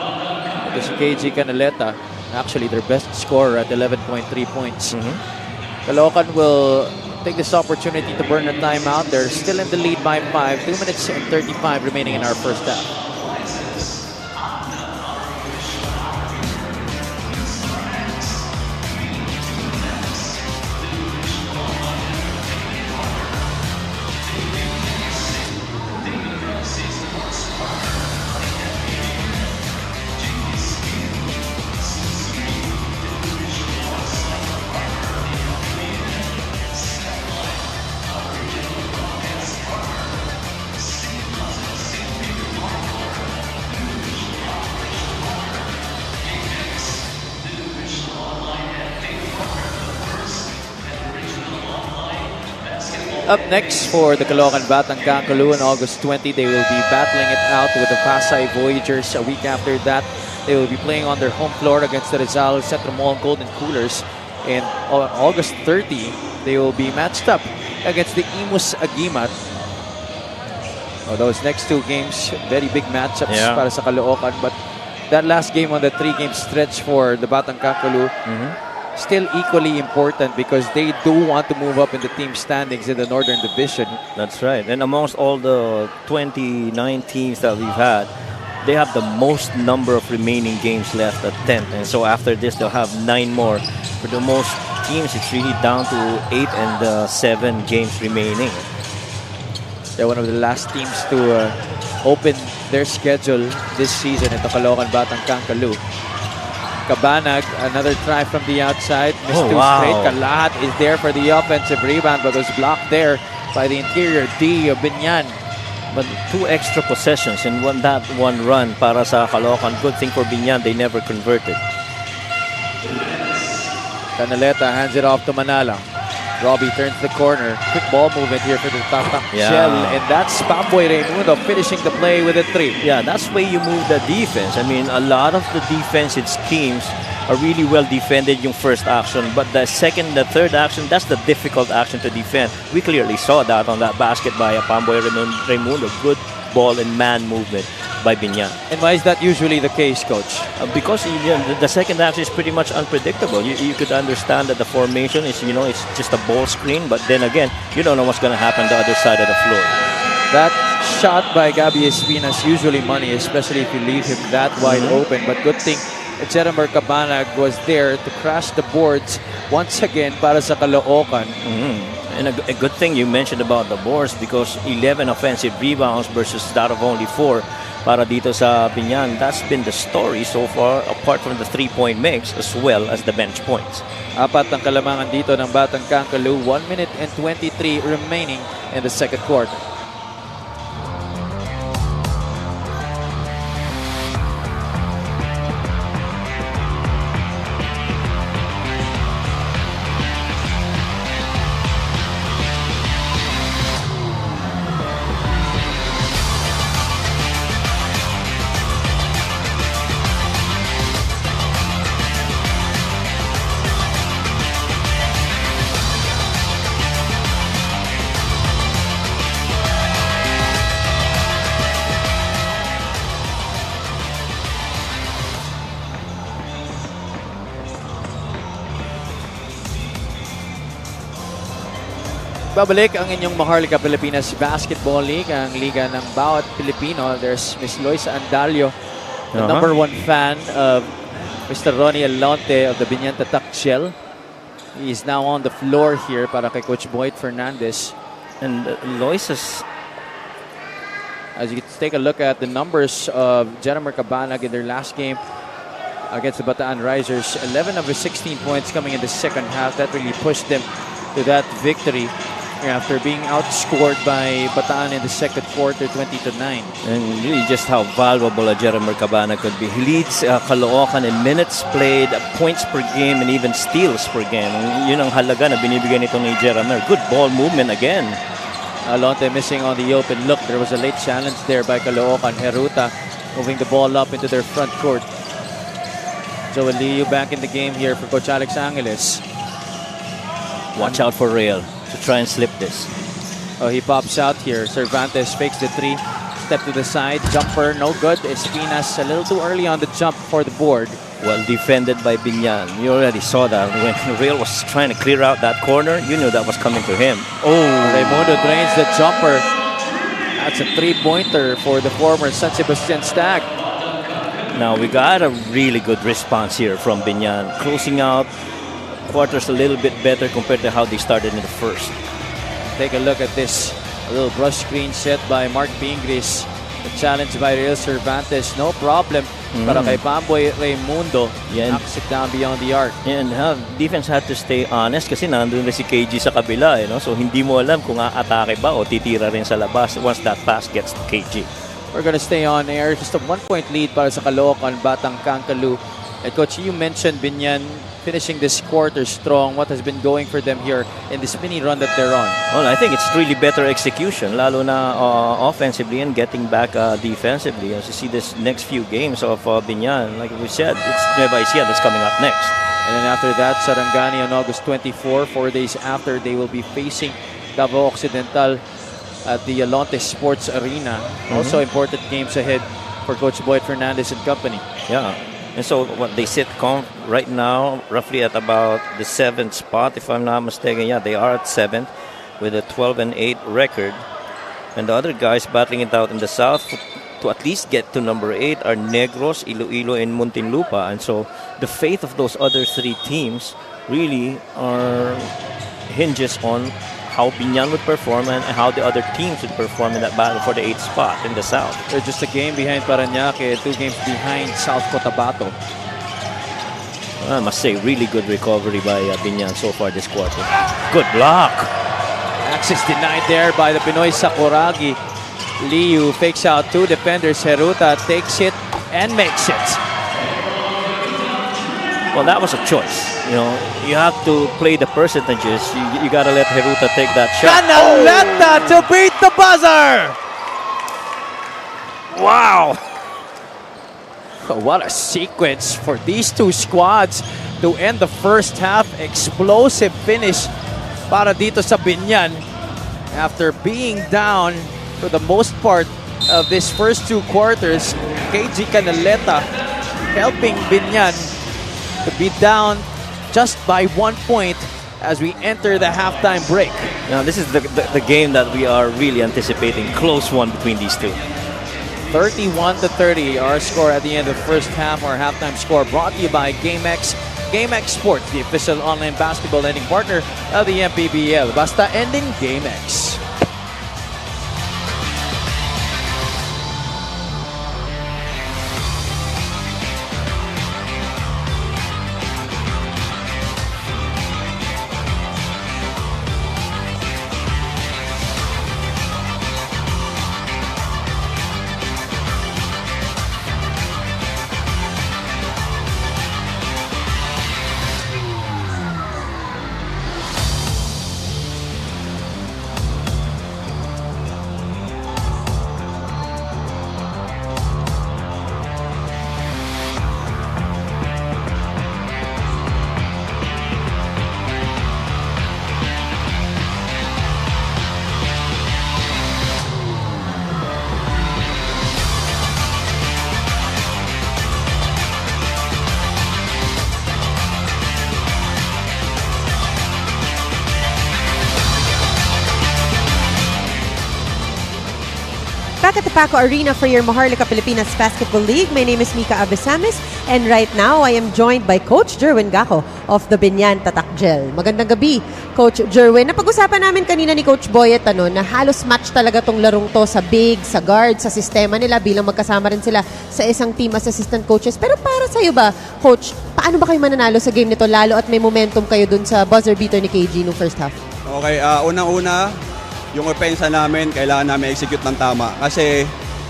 This is KG Canaleta, actually their best scorer at 11.3 points. Caloocan will take this opportunity to burn a timeout. They're still in the lead by 5. 2 minutes and 35 remaining in our first half. Up next for the Caloocan Batang Kakulu on August 20, they will be battling it out with the Pasay Voyagers. A week after that, they will be playing on their home floor against the Rizal Centro Mall Golden Coolers. And on August 30, they will be matched up against the Imus Agimat. Those next 2 games, very big matchups para sa Caloocan. But that last game on the 3-game stretch for the Batang Kakulu, still equally important because they do want to move up in the team standings in the Northern Division. That's right. And amongst all the 29 teams that we've had, they have the most number of remaining games left at 10. And so after this, they'll have 9 more. For the most teams, it's really down to 8 and 7 games remaining. They're one of the last teams to open their schedule this season at the Caloocan Batang Caloo. Cabanag, another try from the outside. Missed two straight. Kalat is there for the offensive rebound, but was blocked there by the interior D of Biñan. But 2 extra possessions and that one run para sa Caloocan. Good thing for Biñan, they never converted. Canaleta hands it off to Manala. Robbie turns the corner. Quick ball movement here for the Tatak Shell. And that's Pamboy Raimundo finishing the play with a 3. Yeah, that's where you move the defense. I mean, a lot of the defensive schemes are really well defended yung first action. But the second, the third action, that's the difficult action to defend. We clearly saw that on that basket by Pamboy Raimundo. Good ball and man movement by Biñan. And why is that usually the case, Coach? Because the second action is pretty much unpredictable. You could understand that the formation is, it's just a ball screen. But then again, you don't know what's going to happen the other side of the floor. That shot by Gabby Espinas usually money, especially if you leave him that wide open. But good thing Jeremer Cabanag was there to crash the boards once again para sa Caloocan. And a good thing you mentioned about the boards because 11 offensive rebounds versus that of only 4 para dito sa Biñan. That's been the story so far, apart from the 3-point mix as well as the bench points. 4 ang kalamangan dito ng Batang Caloo. 1 minute and 23 remaining in the second quarter. Babalik ang inyong Maharlika Pilipinas Basketball League, ang liga ng bawat Pilipino. There's Miss Loisa Andalio, the number 1 fan of Mr. Ronnie Alonte of the Biñan Tatak Shell. He is now on the floor here para kay Coach Boyd Fernandez. And Loisa's, as you take a look at the numbers of Jeremer Cabanag in their last game against the Bataan Risers, 11 of his 16 points coming in the second half. That really pushed them to that victory after being outscored by Bataan in the second quarter, 20-9. And really just how valuable a Jeremer Cabanag could be. He leads Caloocan in minutes played, points per game, and even steals per game. Yun ang halaga na binibigyan nito ni Jeremer. Good ball movement again. Alonte missing on the open look. There was a late challenge there by Caloocan. Heruta moving the ball up into their front court. Joel Liu back in the game here for Coach Alex Angeles. Watch out for Real to try and slip this. Oh, he pops out here. Cervantes fakes the 3. Step to the side. Jumper, no good. Espinas a little too early on the jump for the board. Well defended by Biñan. You already saw that. When Real was trying to clear out that corner, you knew that was coming to him. Oh, Raimundo drains the jumper. That's a 3-pointer for the former San Sebastian Stag. Now we got a really good response here from Biñan. Closing out quarters a little bit better compared to how they started in the first. Take a look at this. A little brush screen set by Mark Pingris. The challenge by Real Cervantes. No problem. Para kay Pamboy Raimundo. Knocks it down beyond the arc. And defense had to stay honest kasi nandun na si KG sa kabila. So hindi mo alam kung aatake ba o titira rin sa labas once that pass gets to KG. We're going to stay on air. Just a 1-point lead para sa Caloocan Batang Caloo. And Coach, you mentioned Biñan finishing this quarter strong. What has been going for them here in this mini run that they're on? Well, I think it's really better execution, lalo na offensively and getting back defensively. As you see this next few games of Biñan, like we said, it's Nueva Ecija that's coming up next. And then after that, Sarangani on August 24, 4 days after, they will be facing Davao Occidental at the Alonte Sports Arena. Also important games ahead for Coach Boyd Fernandez and company. Yeah. And so what they sit right now, roughly at about the 7th spot, if I'm not mistaken. Yeah, they are at 7th with a 12-8 record. And the other guys battling it out in the south to at least get to number 8 are Negros, Iloilo, and Muntinlupa. And so the fate of those other 3 teams really hinges on how Biñan would perform and how the other teams would perform in that battle for the 8th spot in the south. They're just a game behind Parañaque, 2 games behind South Cotabato. I must say, really good recovery by Biñan so far this quarter. Good block. Access denied there by the Pinoy Sakuragi. Liu fakes out 2 defenders. Heruta takes it and makes it. Well, that was a choice. You know, you have to play the percentages. You got to let Heruta take that shot. Canaleta to beat the buzzer! Wow! What a sequence for these 2 squads to end the first half. Explosive finish para dito sa Biñan after being down for the most part of this first 2 quarters. KG Canaleta helping Biñan to be down just by 1 point as we enter the halftime break. Now, this is the game that we are really anticipating. Close one between these 2. 31-30, our score at the end of the first half. Our halftime score brought to you by GameX. GameX Sports, the official online basketball lending partner of the MPBL. Basta ending GameX. Back at the Paco Arena for your Maharlika Pilipinas Basketball League. My name is Mika Abesamis and right now I am joined by Coach Jerwin Gaco of the Biñan Tatakgel. Magandang gabi, Coach Jerwin. Napag-usapan namin kanina ni Coach Boyet na halos match talaga tong larong to sa big, sa guard, sa sistema nila bilang magkasama rin sila sa isang team as assistant coaches. Pero para sa'yo ba, Coach, paano ba kayo mananalo sa game nito lalo at may momentum kayo dun sa buzzer beater ni KG nung first half? Okay, unang-una, yung opensa namin, kailangan namin execute ng tama. Kasi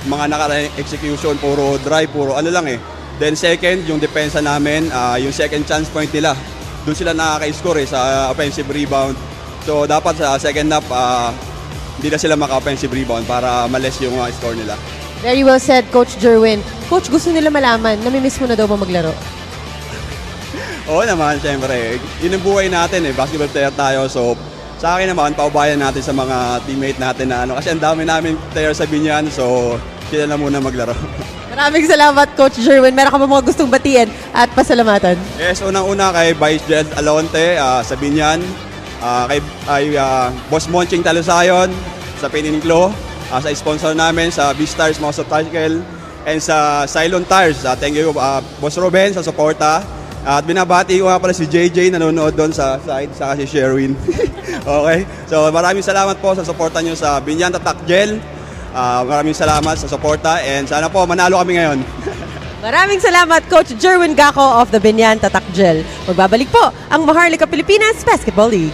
mga naka-execution, puro drive, puro ano lang eh. Then second, yung depensa namin, yung second chance point nila. Doon sila nakaka-score sa offensive rebound. So dapat sa second half, hindi na sila maka-offensive rebound para males yung score nila. Very well said, Coach Jerwin. Coach, gusto nila malaman, namimiss mo na daw ba maglaro? Oo naman, syempre. Yun ang buhay natin eh. Basketball player tayo, so sa akin naman, paubayan natin sa mga teammate natin na kasi ang dami namin player sa Biñan, so sila na muna maglaro. Maraming salamat, Coach Jerwin. Meron ka ba mga gustong batiin at pasalamatan? Yes, unang-una kay Vice Jed Alonte sa Biñan, kay Boss Monching Talusayon sa Pininclo, sa sponsor namin sa B-Stars Motorcycle, and sa Cylon Tires. Thank you, Boss Ruben, sa suporta. At binabati ko nga pala si JJ nanonood doon sa side, saka si Sherwin. Okay? So maraming salamat po sa suporta nyo sa Biñan Tatakgel. Maraming salamat sa suporta and sana po manalo kami ngayon. Maraming salamat, Coach Jerwin Gaco of the Biñan Tatakgel. Magbabalik po ang Maharlika Pilipinas Basketball League.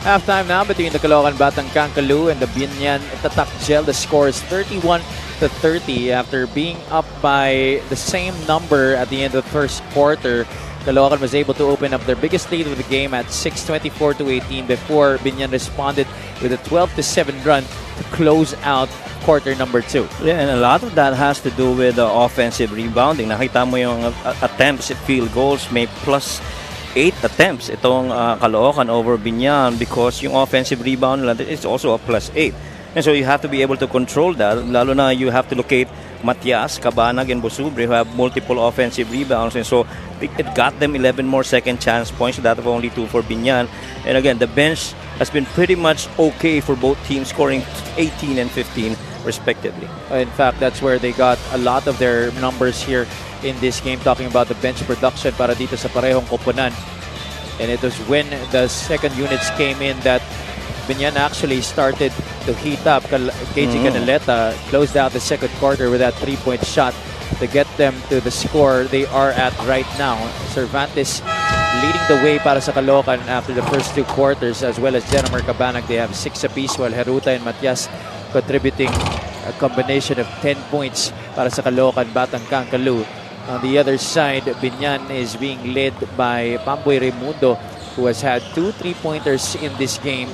Halftime now between the Caloocan Batang Kaloo and the Biñan Tatak Gel. The score is 31-30 after being up by the same number at the end of the first quarter. Caloocan was able to open up their biggest lead of the game at 6:24-18 before Biñan responded with a 12-7 run to close out quarter number 2. Yeah, and a lot of that has to do with the offensive rebounding. Nakita mo yung attempts at field goals, may plus 8 attempts itong Caloocan over Biñan because yung offensive rebound nila is also a plus 8. And so you have to be able to control that. Lalo na you have to locate Matias, Cabanag, and Bosubre who have multiple offensive rebounds. And so it got them 11 more second chance points, that of only 2 for Biñan. And again, the bench has been pretty much okay for both teams, scoring 18 and 15 respectively. In fact, that's where they got a lot of their numbers here in this game, talking about the bench production para dito sa parehong koponan. And it was when the second units came in that Biñan actually started to heat up. KG Canaleta closed out the second quarter with that 3-point shot to get them to the score they are at right now. Cervantes leading the way para sa Caloocan after the first 2 quarters, as well as Jennifer Cabanag. They have 6 apiece, while Heruta and Matias contributing a combination of 10 points para sa Caloocan Batang Kaloo. On the other side, Biñan is being led by Pamboy Raimundo, who has had 2 3-pointers in this game,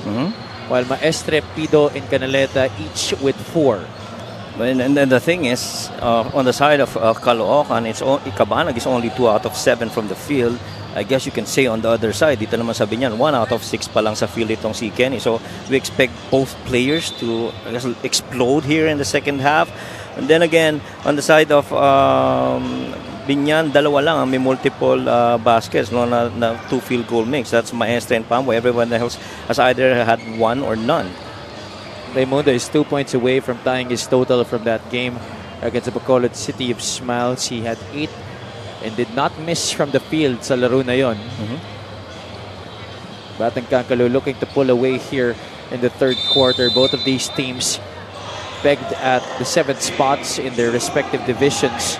while Maestre, Pido, and Canaleta each with 4. And then the thing is, on the side of Caloocan, Cabanag is only 2 out of 7 from the field. I guess you can say on the other side, dito naman sa Biñan, 1 out of 6 pa lang sa field itong si Kenny. So we expect both players to, I guess, explode here in the second half. And then again, on the side of Biñan, dalawa lang ang may multiple baskets, no, na 2 field goal makes. That's Maestre and Pamboy. Everyone else has either had 1 or none. Raimundo is 2 points away from tying his total from that game against the Bacolod City of Smiles. He had 8 and did not miss from the field sa laro na yon. Batang Kaloo looking to pull away here in the third quarter. Both of these teams pegged at the 7th spots in their respective divisions.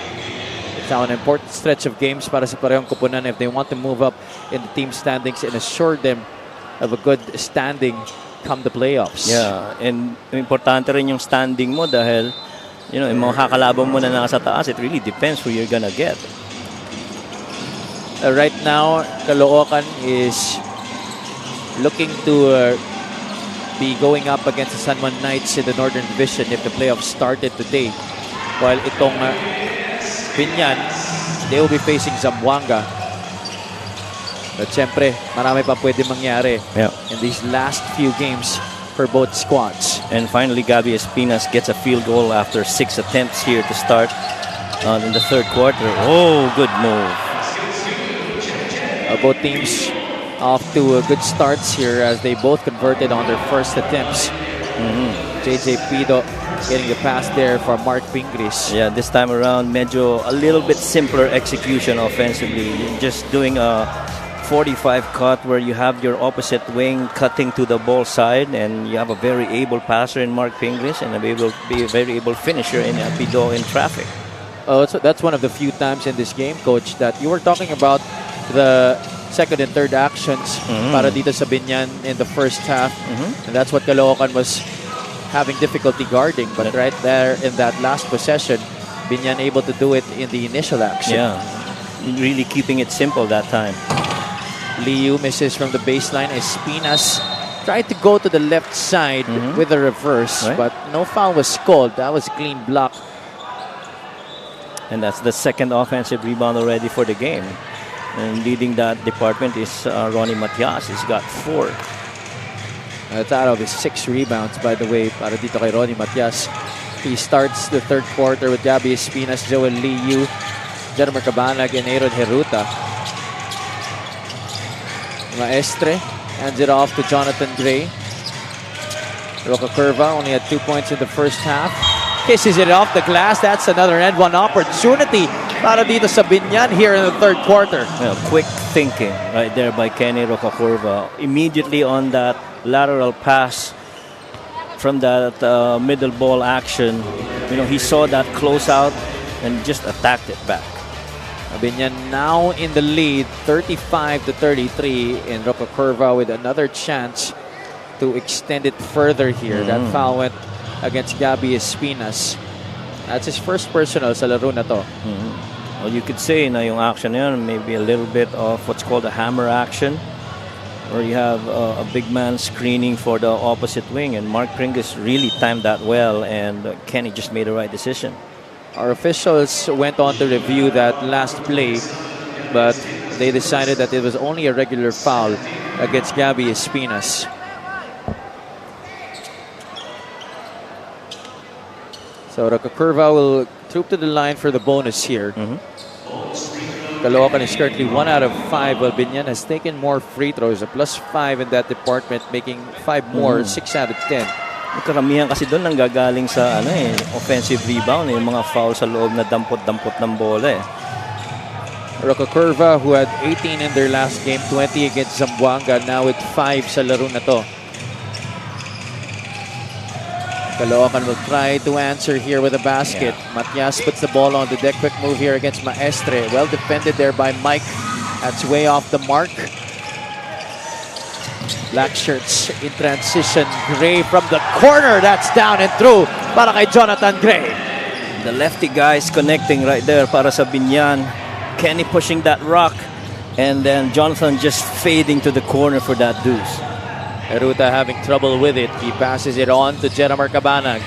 It's now an important stretch of games para sa parehong koponan if they want to move up in the team standings and assure them of a good standing come the playoffs. Yeah, and importante rin yung standing mo dahil yung mga kakalaban mo na nasa taas, it really depends who you're gonna get. Right now, Caloocan is looking to be going up against the San Juan Knights in the Northern Division if the playoffs started today. While itong Biñan, they will be facing Zamboanga. But syempre, marami pa pwede mangyari in these last few games for both squads. And finally, Gabby Espinas gets a field goal after 6 attempts here to start in the third quarter. Oh, good move. Both teams off to good starts here as they both converted on their first attempts. JJ Pido getting the pass there for Mark Pingris. Yeah, this time around, medyo a little bit simpler execution offensively. Just doing a 45 cut where you have your opposite wing cutting to the ball side, and you have a very able passer in Mark Pingris and a very able finisher in Pido in traffic. Oh, so that's one of the few times in this game, Coach, that you were talking about the second and third actions para dito sa Biñan in the first half. And that's what Caloocan was having difficulty guarding. But right there in that last possession, Biñan able to do it in the initial action. Yeah, really keeping it simple that time. Liu misses from the baseline. Espinas tried to go to the left side with a reverse, but no foul was called. That was a clean block. And that's the second offensive rebound already for the game. And leading that department is Ronnie Matias. He's got 4. That's out of his 6 rebounds, by the way, para dito kay Ronnie Matias. He starts the third quarter with Gabby Espinas, Joel Liu, Jermer Cabanag, and Aaron Heruta. Maestre hands it off to Jonathan Gray. Roca Curva only had 2 points in the first half. Kisses it off the glass. That's another end one opportunity para dito sa Biñan here in the third quarter. Well, quick thinking right there by Kenny Roca Curva. Immediately on that lateral pass from that middle ball action, he saw that closeout and just attacked it back. Biñan now in the lead, 35-33, and Roca Curva with another chance to extend it further here. That foul went against Gabby Espinas. That's his first personal sa laro na to. Well, you could say na yung action yun, maybe a little bit of what's called a hammer action, where you have a big man screening for the opposite wing, and Mark Pringus really timed that well, and Kenny just made the right decision. Our officials went on to review that last play, but they decided that it was only a regular foul against Gabby Espinas. So Rocacurva will troop to the line for the bonus here. Caloocan is currently 1 out of 5, while Biñan has taken more free throws, a +5 in that department, making 5 more, 6 out of 10. Karamihan kasi doon nanggagaling sa offensive rebound, yung mga foul sa loob na dampot-dampot ng bola eh. Rocacurva, who had 18 in their last game, 20 against Zamboanga, now with 5 sa laro na to. Caloocan will try to answer here with a basket. Matias puts the ball on the deck. Quick move here against Maestre. Well defended there by Mike. That's way off the mark. Black shirts in transition. Gray from the corner. That's down and through para kay Jonathan Gray. The lefty guys connecting right there para sa Biñan. Kenny pushing that rock, and then Jonathan just fading to the corner for that deuce. Heruta having trouble with it. He passes it on to Jeramar Cabanag.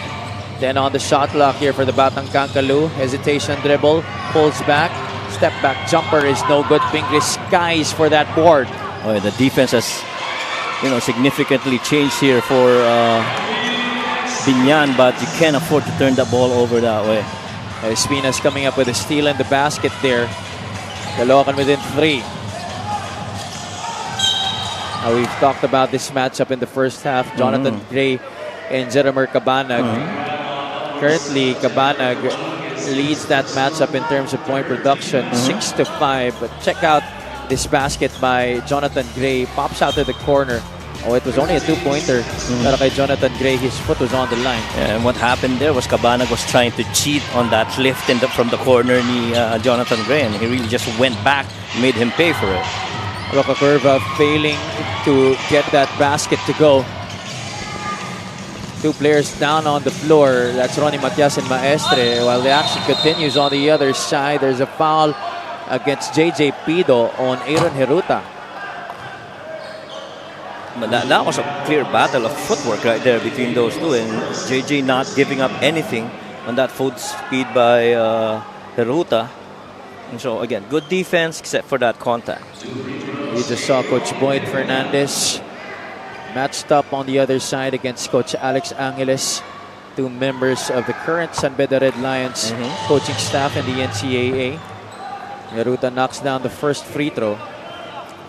Then on the shot clock here for the Batang Kankalu. Hesitation dribble. Pulls back. Step back jumper is no good. Pingris skies for that board. Oh, the defense has significantly changed here for Biñan, but you can't afford to turn the ball over that way. Espinas coming up with a steal in the basket there. Caloocan within 3. We've talked about this matchup in the first half. Jonathan Gray and Jeramar Cabanag. Currently, Cabanag leads that matchup in terms of point production, 6-5. But check out this basket by Jonathan Gray. Pops out to the corner. Oh, it was only a 2-pointer. Pero kay Jonathan Gray, his foot was on the line. And what happened there was Cabanag was trying to cheat on that lift from the corner ni Jonathan Gray, and he really just went back, made him pay for it. Rocacurva failing to get that basket to go. 2 players down on the floor. That's Ronnie Matias and Maestre. While the action continues on the other side, there's a foul against JJ Pido on Aaron Heruta. But that was a clear battle of footwork right there between those two, and JJ not giving up anything on that foot speed by Heruta. And so again, good defense except for that contact. We just saw Coach Boyd Fernandez matched up on the other side against Coach Alex Angeles, 2 members of the current San Beda Red Lions coaching staff in the NCAA. Heruta knocks down the first free throw.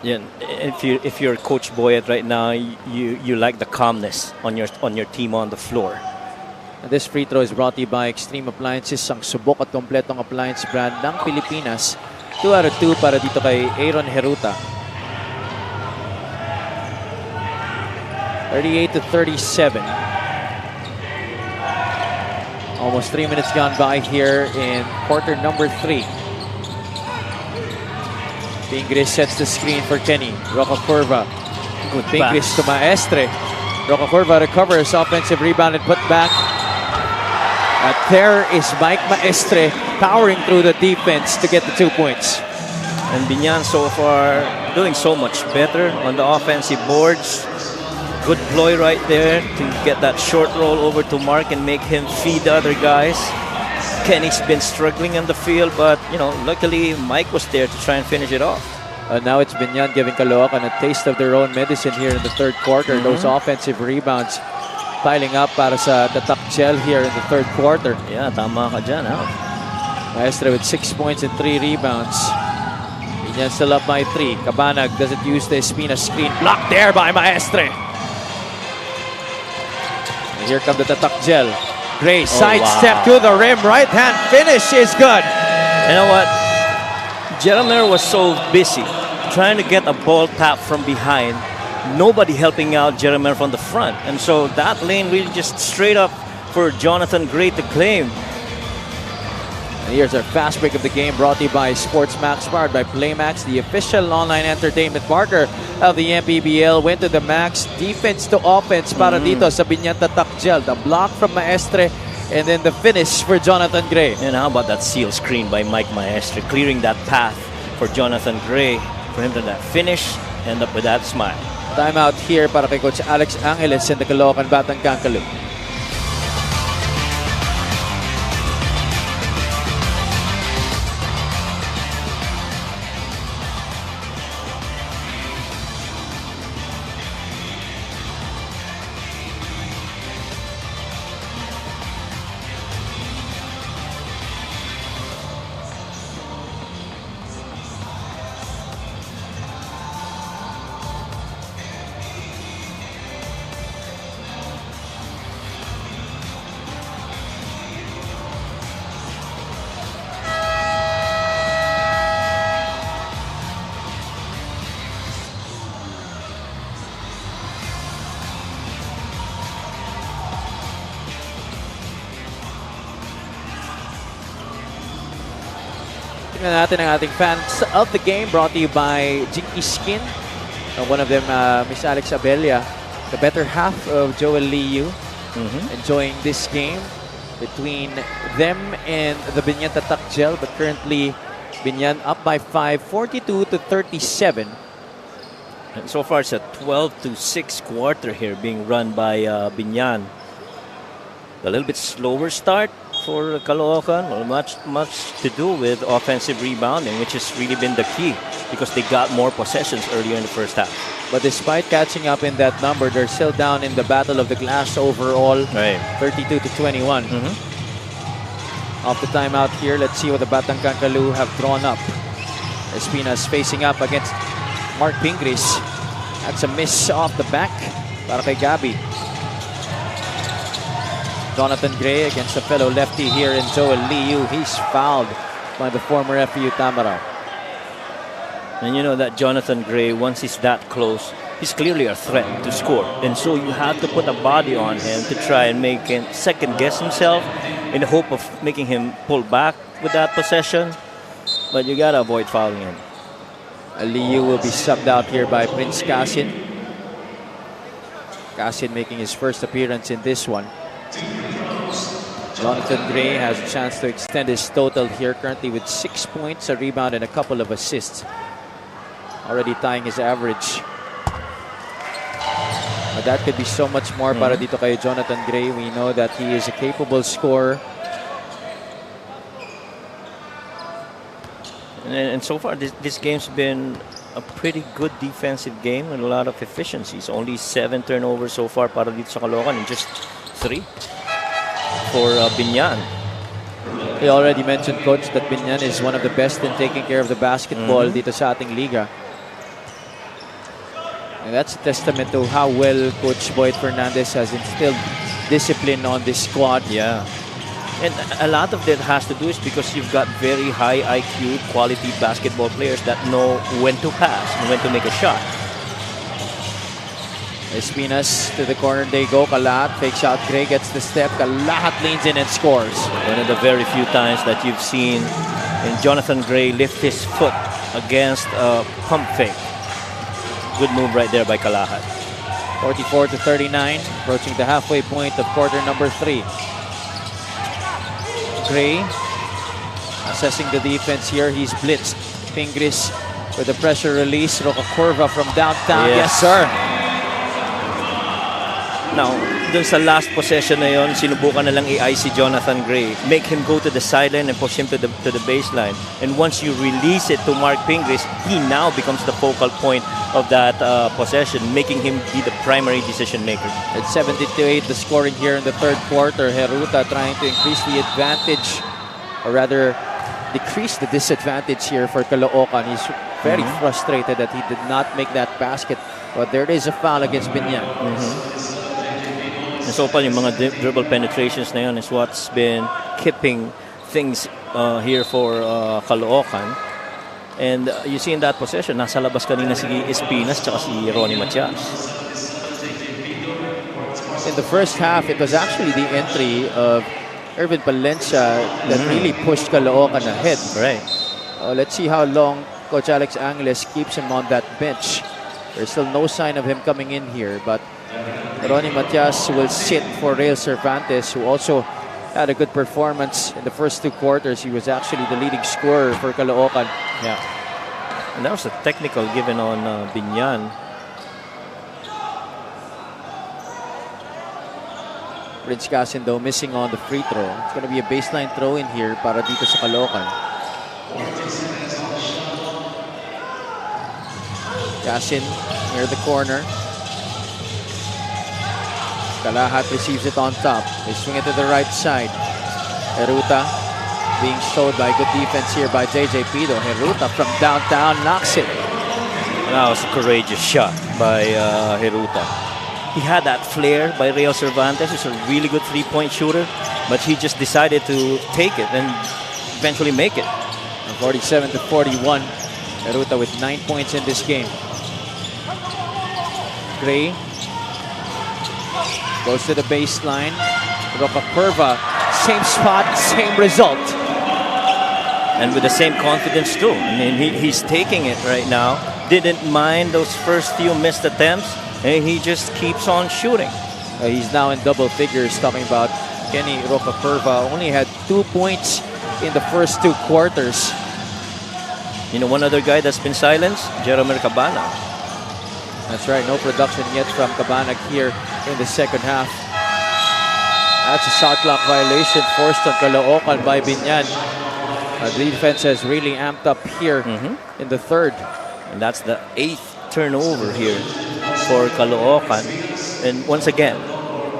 Yeah, if you're Coach Boyd right now, you like the calmness on your team on the floor. And this free throw is brought to you by Extreme Appliances, ang subok at kompletong appliance brand ng Pilipinas. 2 out of 2 para dito kay Aaron Heruta. 38-37. Almost 3 minutes gone by here in quarter number 3. Pingris sets the screen for Kenny. Rocacurva. Good Pingris pass. to Maestre. Rocacurva recovers. Offensive rebound and put back. There is Mike Maestre powering through the defense to get the 2 points. And Biñan so far doing so much better on the offensive boards. Good ploy right there to get that short roll over to Mark and make him feed the other guys. Kenny's been struggling on the field, but luckily Mike was there to try and finish it off. Now it's Biñan giving Caloocan a taste of their own medicine here in the third quarter. Those offensive rebounds piling up para sa tatak gel here in the third quarter. Yeah, tama ka dyan, ha? Maestre with 6 points and 3 rebounds. Biñan still up by 3. Cabanag doesn't use the Espina screen. Blocked there by Maestre. And here come the tatak gel. Gray sidestep to the rim. Right hand finish is good. You know what? Jeramar was so busy trying to get a ball tap from behind. Nobody helping out Jeramar from the front. And so that lane really just straight up for Jonathan Gray to claim. And here's our fast break of the game brought to you by SportsMax, powered by Playmax, the official online entertainment partner of the MPBL. Went to the max, defense to offense para dito sa Biñan Tatak Gel. The block from Maestre and then the finish for Jonathan Gray. And how about that seal screen by Mike Maestre, clearing that path for Jonathan Gray, for him to that finish, end up with that smile. Timeout here para kay Coach Alex Angeles and the Caloocan Batang Kankalu. Tingnan natin ang ating fans of the game brought to you by Jinky Skin. One of them, Miss Alex Abelia, the better half of Joel Liu, enjoying this game between them and the Biñan Tatak Gel. But currently, Biñan up by 5, 42 to 37. And so far, it's a 12-6 quarter here being run by Biñan. A little bit slower start for Caloocan, well, much to do with offensive rebounding, which has really been the key because they got more possessions earlier in the first half. But despite catching up in that number, they're still down in the battle of the glass overall, Right. 32 to 21. Off the timeout here, let's see what the Batang Kankalu have drawn up. Espinas facing up against Mark Pingris. That's a miss off the back para kay Gabi. Jonathan Gray against a fellow lefty here in Joel Liu. He's fouled by the former FU Tamaraw. And you know that Jonathan Gray, once he's that close, he's clearly a threat to score. And so you have to put a body on him to try and make him second guess himself in the hope of making him pull back with that possession. But you gotta avoid fouling him. Liu will be subbed out here by Prince Casin. Casin making his first appearance in this one. Jonathan Gray has a chance to extend his total here, currently with 6 points, a rebound, and a couple of assists. Already tying his average. But that could be so much more para dito kay Jonathan Gray. We know that he is a capable scorer. And so far, this game's been a pretty good defensive game with a lot of efficiencies. Only 7 turnovers so far para dito sa Caloocan and just 3 for Biñan. He already mentioned, Coach, that Biñan is one of the best in taking care of the basketball dito sa ating liga. And that's a testament to how well Coach Boyd Fernandez has instilled discipline on this squad. Yeah. And a lot of that has to do is because you've got very high IQ, quality basketball players that know when to pass and when to make a shot. Espinas to the corner they go. Kalat fakes out. Gray gets the step. Kalat leans in and scores. One of the very few times that you've seen Jonathan Gray lift his foot against a pump fake. Good move right there by Kalahat. 44 to 39. Approaching the halfway point of quarter number 3. Gray assessing the defense here. He's blitzed. Pingris with the pressure release. Roca Curva from downtown. Yes, sir. Now, dun sa last possession na yon, sinubukan na lang i-ice si Jonathan Gray. Make him go to the sideline and push him to the baseline. And once you release it to Mark Pingris, he now becomes the focal point of that possession, making him be the primary decision maker. At 70-8, the scoring here in the third quarter. Heruta trying to increase the advantage, or rather decrease the disadvantage here for Caloocan. He's very frustrated that he did not make that basket. But there is a foul against Biñan. And so far, yung mga dribble penetrations na yun is what's been keeping things here for Caloocan. And you see in that possession, nasa labas kanina si Espinas tsaka si Ronnie Matias. In the first half, it was actually the entry of Irvin Palencia that really pushed Caloocan ahead. Right. Let's see how long Coach Alex Angeles keeps him on that bench. There's still no sign of him coming in here, but Ronnie Matias will sit for Real Cervantes, who also had a good performance in the first 2 quarters. He was actually the leading scorer for Caloocan. Yeah. And that was a technical given on Biñan. Prince Casin though missing on the free throw. It's going to be a baseline throw in here para dito sa Caloocan. Casin near the corner. Kalahat receives it on top. They swing it to the right side. Heruta being showed by good defense here by JJ Pido. Heruta from downtown knocks it. That was a courageous shot by Heruta. He had that flair by Real Cervantes. He's a really good three-point shooter, but he just decided to take it and eventually make it. 47-41. Heruta with 9 points in this game. Gray goes to the baseline. Roca Curva, same spot, same result. And with the same confidence too. I mean, he's taking it right now. Didn't mind those first few missed attempts, and he just keeps on shooting. He's now in double figures, talking about Kenny Roca Curva. Only had 2 points in the first 2 quarters. You know, one other guy that's been silenced, Jeremy Cabana. That's right, no production yet from Cabana here in the second half. That's a shot clock violation forced on Caloocan by Biñan. The defense has really amped up here in the third. And that's the 8th turnover here for Caloocan. And once again,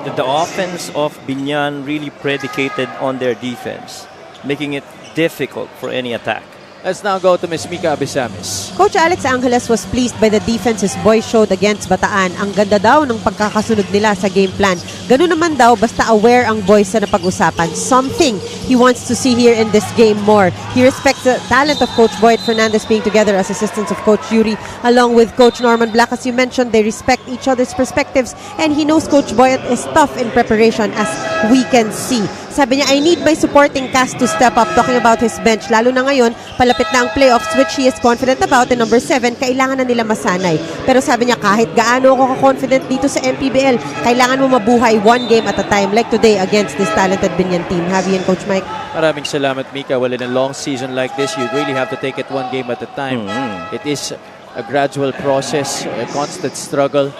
the offense of Biñan really predicated on their defense, making it difficult for any attack. Let's now go to Ms. Mika Abisamis. Coach Alex Angeles was pleased by the defense his boys showed against Bataan. Ang ganda daw ng pagkakasunod nila sa game plan. Ganun naman daw, basta aware ang boys sa napag-usapan. Something he wants to see here in this game more. He respects the talent of Coach Boyd Fernandez being together as assistants of Coach Yuri along with Coach Norman Black. As you mentioned, they respect each other's perspectives and he knows Coach Boyd is tough in preparation as we can see. Sabi niya, I need my supporting cast to step up, talking about his bench. Lalo na ngayon, palapit na ang playoffs which he is confident about. And number 7, kailangan na nila masanay. Pero sabi niya, kahit gaano ako ka-confident dito sa MPBL, kailangan mo mabuhay 1 game at a time like today against this talented Biñan team. Have you and Coach Mike? Maraming salamat, Mika. Well, in a long season like this, you really have to take it 1 game at a time. It is a gradual process, a constant struggle,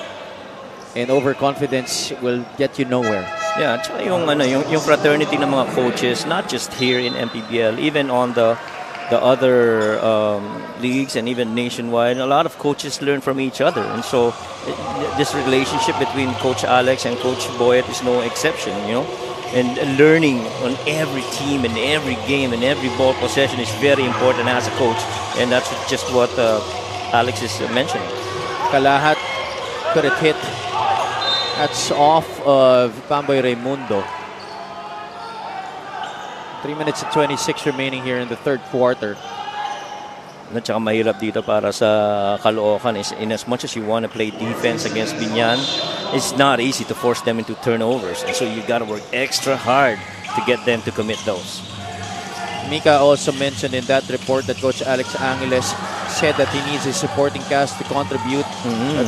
and overconfidence will get you nowhere. Yeah, tsaka yung fraternity ng mga coaches, not just here in MPBL, even on the other leagues and even nationwide, a lot of coaches learn from each other. And so this relationship between Coach Alex and Coach Boyd is no exception, you know. And learning on every team and every game and every ball possession is very important as a coach. And that's just what Alex is mentioning. Kalahat could it hit. That's off of Pamboy Raimundo. 3 minutes and 26 remaining here in the third quarter. At saka mahirap dito para sa Caloocan is in as much as you want to play defense against Biñan, it's not easy to force them into turnovers. And so you got to work extra hard to get them to commit those. Mika also mentioned in that report that Coach Alex Angeles said that he needs his supporting cast to contribute.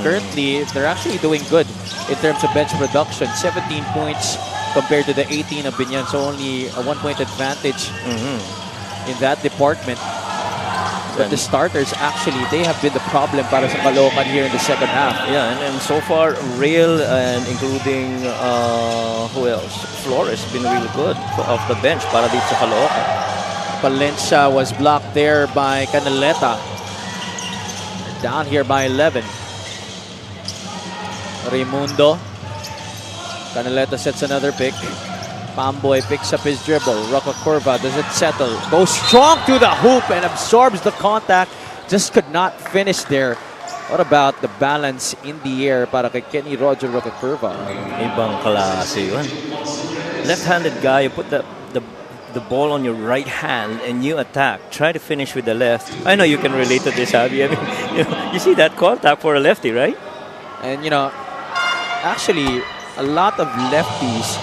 Currently, they're actually doing good in terms of bench production. 17 points compared to the 18 of Biñan, so only a 1-point advantage in that department. But the starters, actually, they have been the problem para sa Caloocan here in the second half. Yeah, and so far, Real and including, who else? Flores has been really good off the bench para dito sa Caloocan. Palencia was blocked there by Canaleta. Down here by 11. Raimundo. Canaleta sets another pick. Pamboy picks up his dribble. Roca Curva does it settle. Goes strong to the hoop and absorbs the contact. Just could not finish there. What about the balance in the air para kay Kenny Roger Roca Curva? Ibang klase yun. Left-handed guy, you put the ball on your right hand and you attack. Try to finish with the left. I know you can relate to this, Abby. I mean, you see that contact for a lefty, right? And, you know, actually, a lot of lefties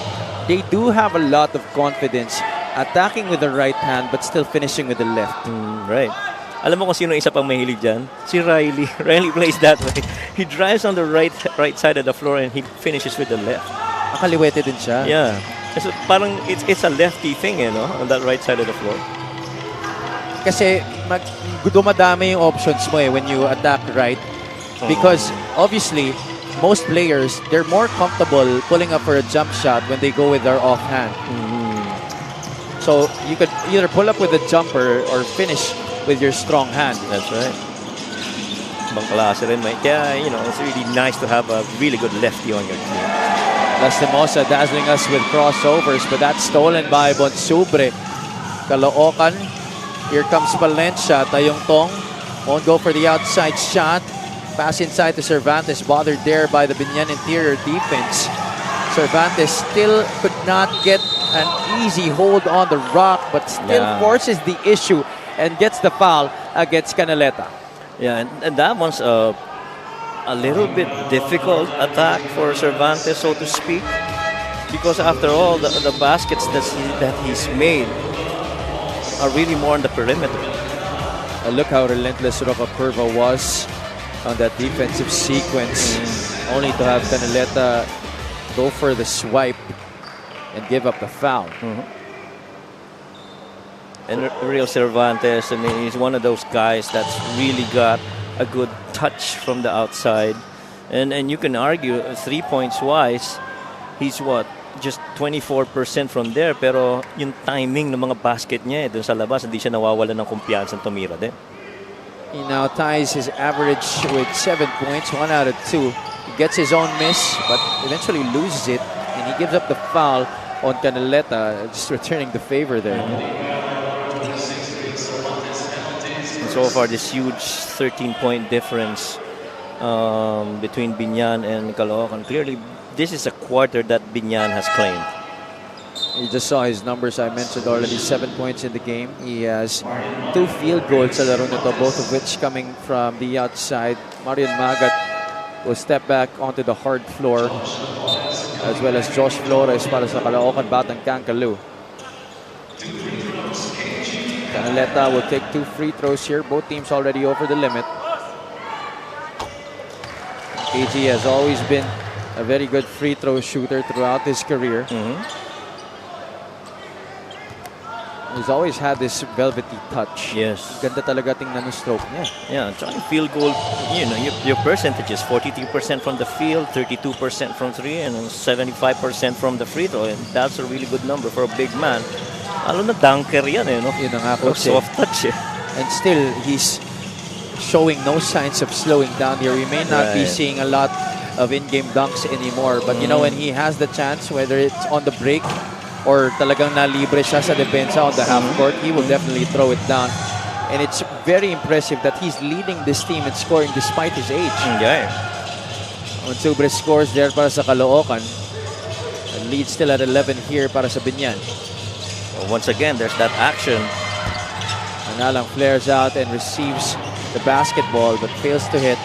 they do have a lot of confidence attacking with the right hand but still finishing with the left. Right. Alam mo kung sino isa pang mahilig dyan? Si Riley. Riley plays that way. He drives on the right side of the floor and he finishes with the left. Nakaliwete din siya. Yeah. So, parang it's a lefty thing, on that right side of the floor. Kasi dumadami yung options mo when you attack right. Because obviously, most players, they're more comfortable pulling up for a jump shot when they go with their offhand. So you could either pull up with a jumper or finish with your strong hand. That's right. Ibang klase rin, mate. Kaya, it's really nice to have a really good lefty on your team. Lastimosa dazzling us with crossovers, but that's stolen by Bonsubre. Caloocan. Here comes Valencia. Tayong Tong won't go for the outside shot. Pass inside to Cervantes, bothered there by the Biñan interior defense. Cervantes still could not get an easy hold on the rock, but still forces the issue and gets the foul against Canaleta. Yeah, and that one's a little bit difficult attack for Cervantes, so to speak, because after all, the baskets that he's made are really more on the perimeter. Look how relentless Roca Curva was on that defensive sequence, only to have Canaleta go for the swipe and give up the foul. And Real Cervantes, I mean, he's one of those guys that's really got a good touch from the outside. And you can argue, 3 points wise, he's just 24% from there. Pero yung timing ng mga basket niya dun sa labas, hindi siya nawawalan ng kumpiyansa tumira din. He now ties his average with 7 points, 1 out of 2. He gets his own miss, but eventually loses it. And he gives up the foul on Canaleta, just returning the favor there. So far, this huge 13-point difference between Biñan and Caloocan. Clearly, this is a quarter that Biñan has claimed. You just saw his numbers. I mentioned already 7 points in the game. He has 2 field goals sa laro nito, both of which coming from the outside. Marion Magat will step back onto the hard floor, as well as Josh Flores para sa Caloocan Batang Kankalu. Canaleta will take 2 free throws here. Both teams already over the limit. KG has always been a very good free throw shooter throughout his career. He's always had this velvety touch. Yes. Ganda talaga tingnan ng stroke niya. Yeah, trying field goal, your percentage is 43% from the field, 32% from 3, and 75% from the free throw. And that's a really good number for a big man. Lalo na dunker yan, Yun ang nga, coach, soft touch, And still, he's showing no signs of slowing down here. We may not be seeing a lot of in-game dunks anymore. But when he has the chance, whether it's on the break or talagang nalibre siya sa depensa on the half court, he will definitely throw it down. And it's very impressive that he's leading this team in scoring despite his age. Yeah. Bonsubre scores there para sa Caloocan. The lead still at 11 here para sa Biñan. Once again, there's that action. Manalang flares out and receives the basketball but fails to hit.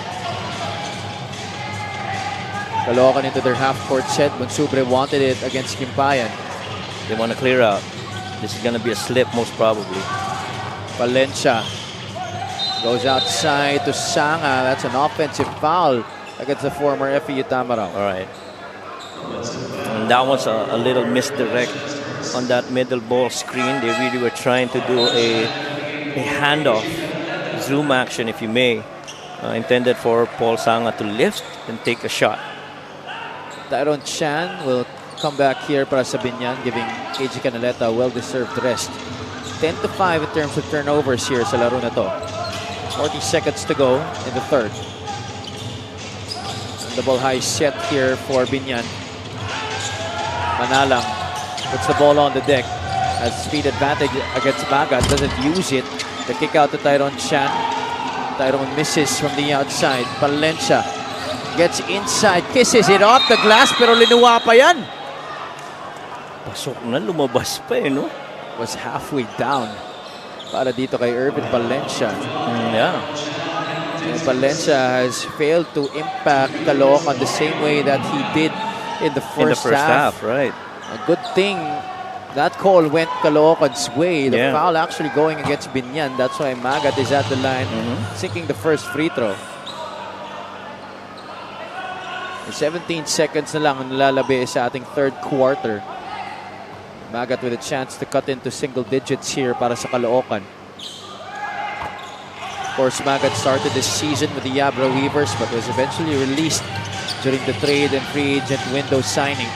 Caloocan into their half-court set. Bonsubre wanted it against Kimpayan. They want to clear out. This is going to be a slip, most probably. Valencia goes outside to Sanga. That's an offensive foul against the former FEU Tamarao. All right. And that was a little misdirect on that middle ball screen. They really were trying to do a handoff, zoom action, if you may, intended for Paul Sanga to lift and take a shot. Tyron Chan will come back here para sa Biñan, giving KG Canaleta a well-deserved rest. 10-5 in terms of turnovers here sa laro na to. 40 seconds to go in the third. And the ball high set here for Biñan. Manalang puts the ball on the deck. Has speed advantage against Magat. Doesn't use it. The kick out to Tyron Chan. Tyron misses from the outside. Valencia gets inside. Kisses it off the glass pero linuwa pa yan. Pasok na, lumabas pa no? Was halfway down para dito kay Irvin Valencia. Yeah. And Valencia has failed to impact Caloocan the same way that he did in the first, half, right? A good thing that call went Caloocan's way. The Yeah. foul actually going against Biñan. That's why Magat is at the line, seeking the first free throw. 17 seconds na lang ang nalalabi sa ating third quarter. Magat with a chance to cut into single digits here para sa Caloocan. Of course, Magat started this season with the Yabra Weavers but was eventually released during the trade and free agent window signing.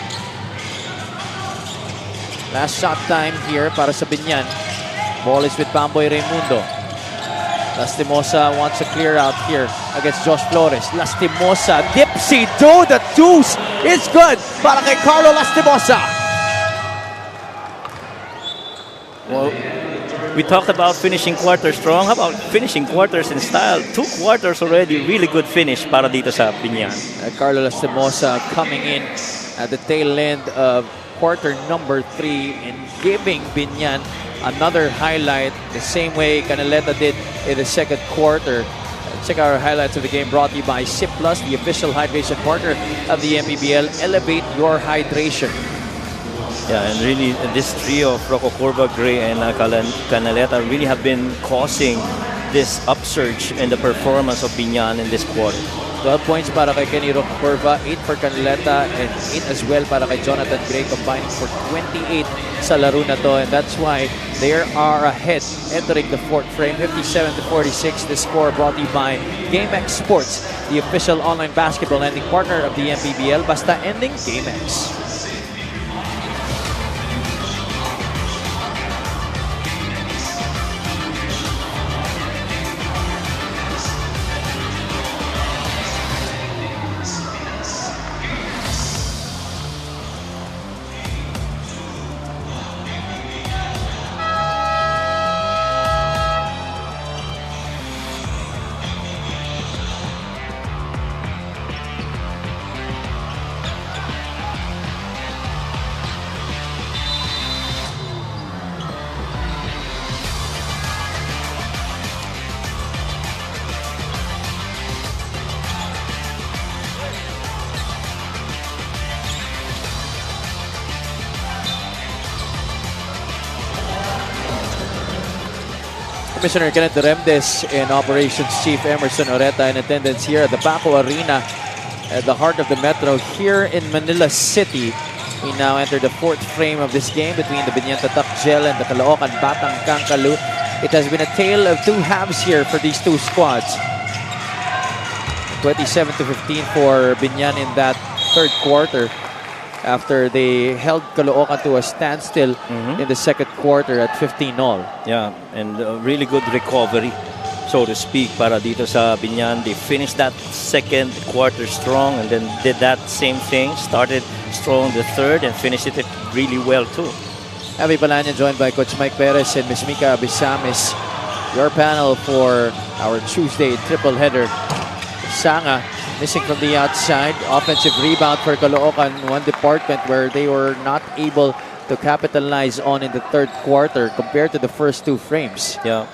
Last shot time here para sa Biñan. Ball is with Bamboy Raimundo. Lastimosa wants a clear out here against Josh Flores. Lastimosa, dipsy do, the deuce is good para kay Carlo Lastimosa. Well, we talked about finishing quarters strong. How about finishing quarters in style? 2 quarters already, really good finish para dito sa Biñan. Carlo Lastimosa coming in at the tail end of quarter number 3 and giving Biñan another highlight the same way Canaleta did in the second quarter. Check out our highlights of the game brought to you by SIP Plus, the official hydration partner of the MPBL. Elevate your hydration. Yeah, and really this trio of Rocco Corva, Gray, and Canaleta really have been causing this upsurge in the performance of Biñan in this quarter. 12 points para kay Kenny Rocorva, 8 for Canaleta, and 8 as well para kay Jonathan Gray, combining for 28 sa laro na to. And that's why they are ahead entering the fourth frame, 57-46. The score brought to you by GameX Sports, the official online basketball lending partner of the MPBL. Basta ending, GameX. Commissioner Kenneth Remdes and Operations Chief Emerson Oreta in attendance here at the Paco Arena at the heart of the metro here in Manila City. We now enter the fourth frame of this game between the Biñan Tatak Gel and the Caloocan Batang Kangkalu. It has been a tale of two halves here for these two squads. 27-15 for Biñan in that third quarter after they held Caloocan to a standstill in the second quarter at 15-all. Yeah, and a really good recovery, so to speak, para dito sa Biñan. They finished that second quarter strong and then did that same thing. Started strong the third and finished it really well too. Abby Palanya joined by Coach Mike Perez and Ms. Mika Abisamis. Your panel for our Tuesday triple header. Sanga missing from the outside. Offensive rebound for Caloocan, one department where they were not able to capitalize on in the third quarter compared to the first two frames. Yeah.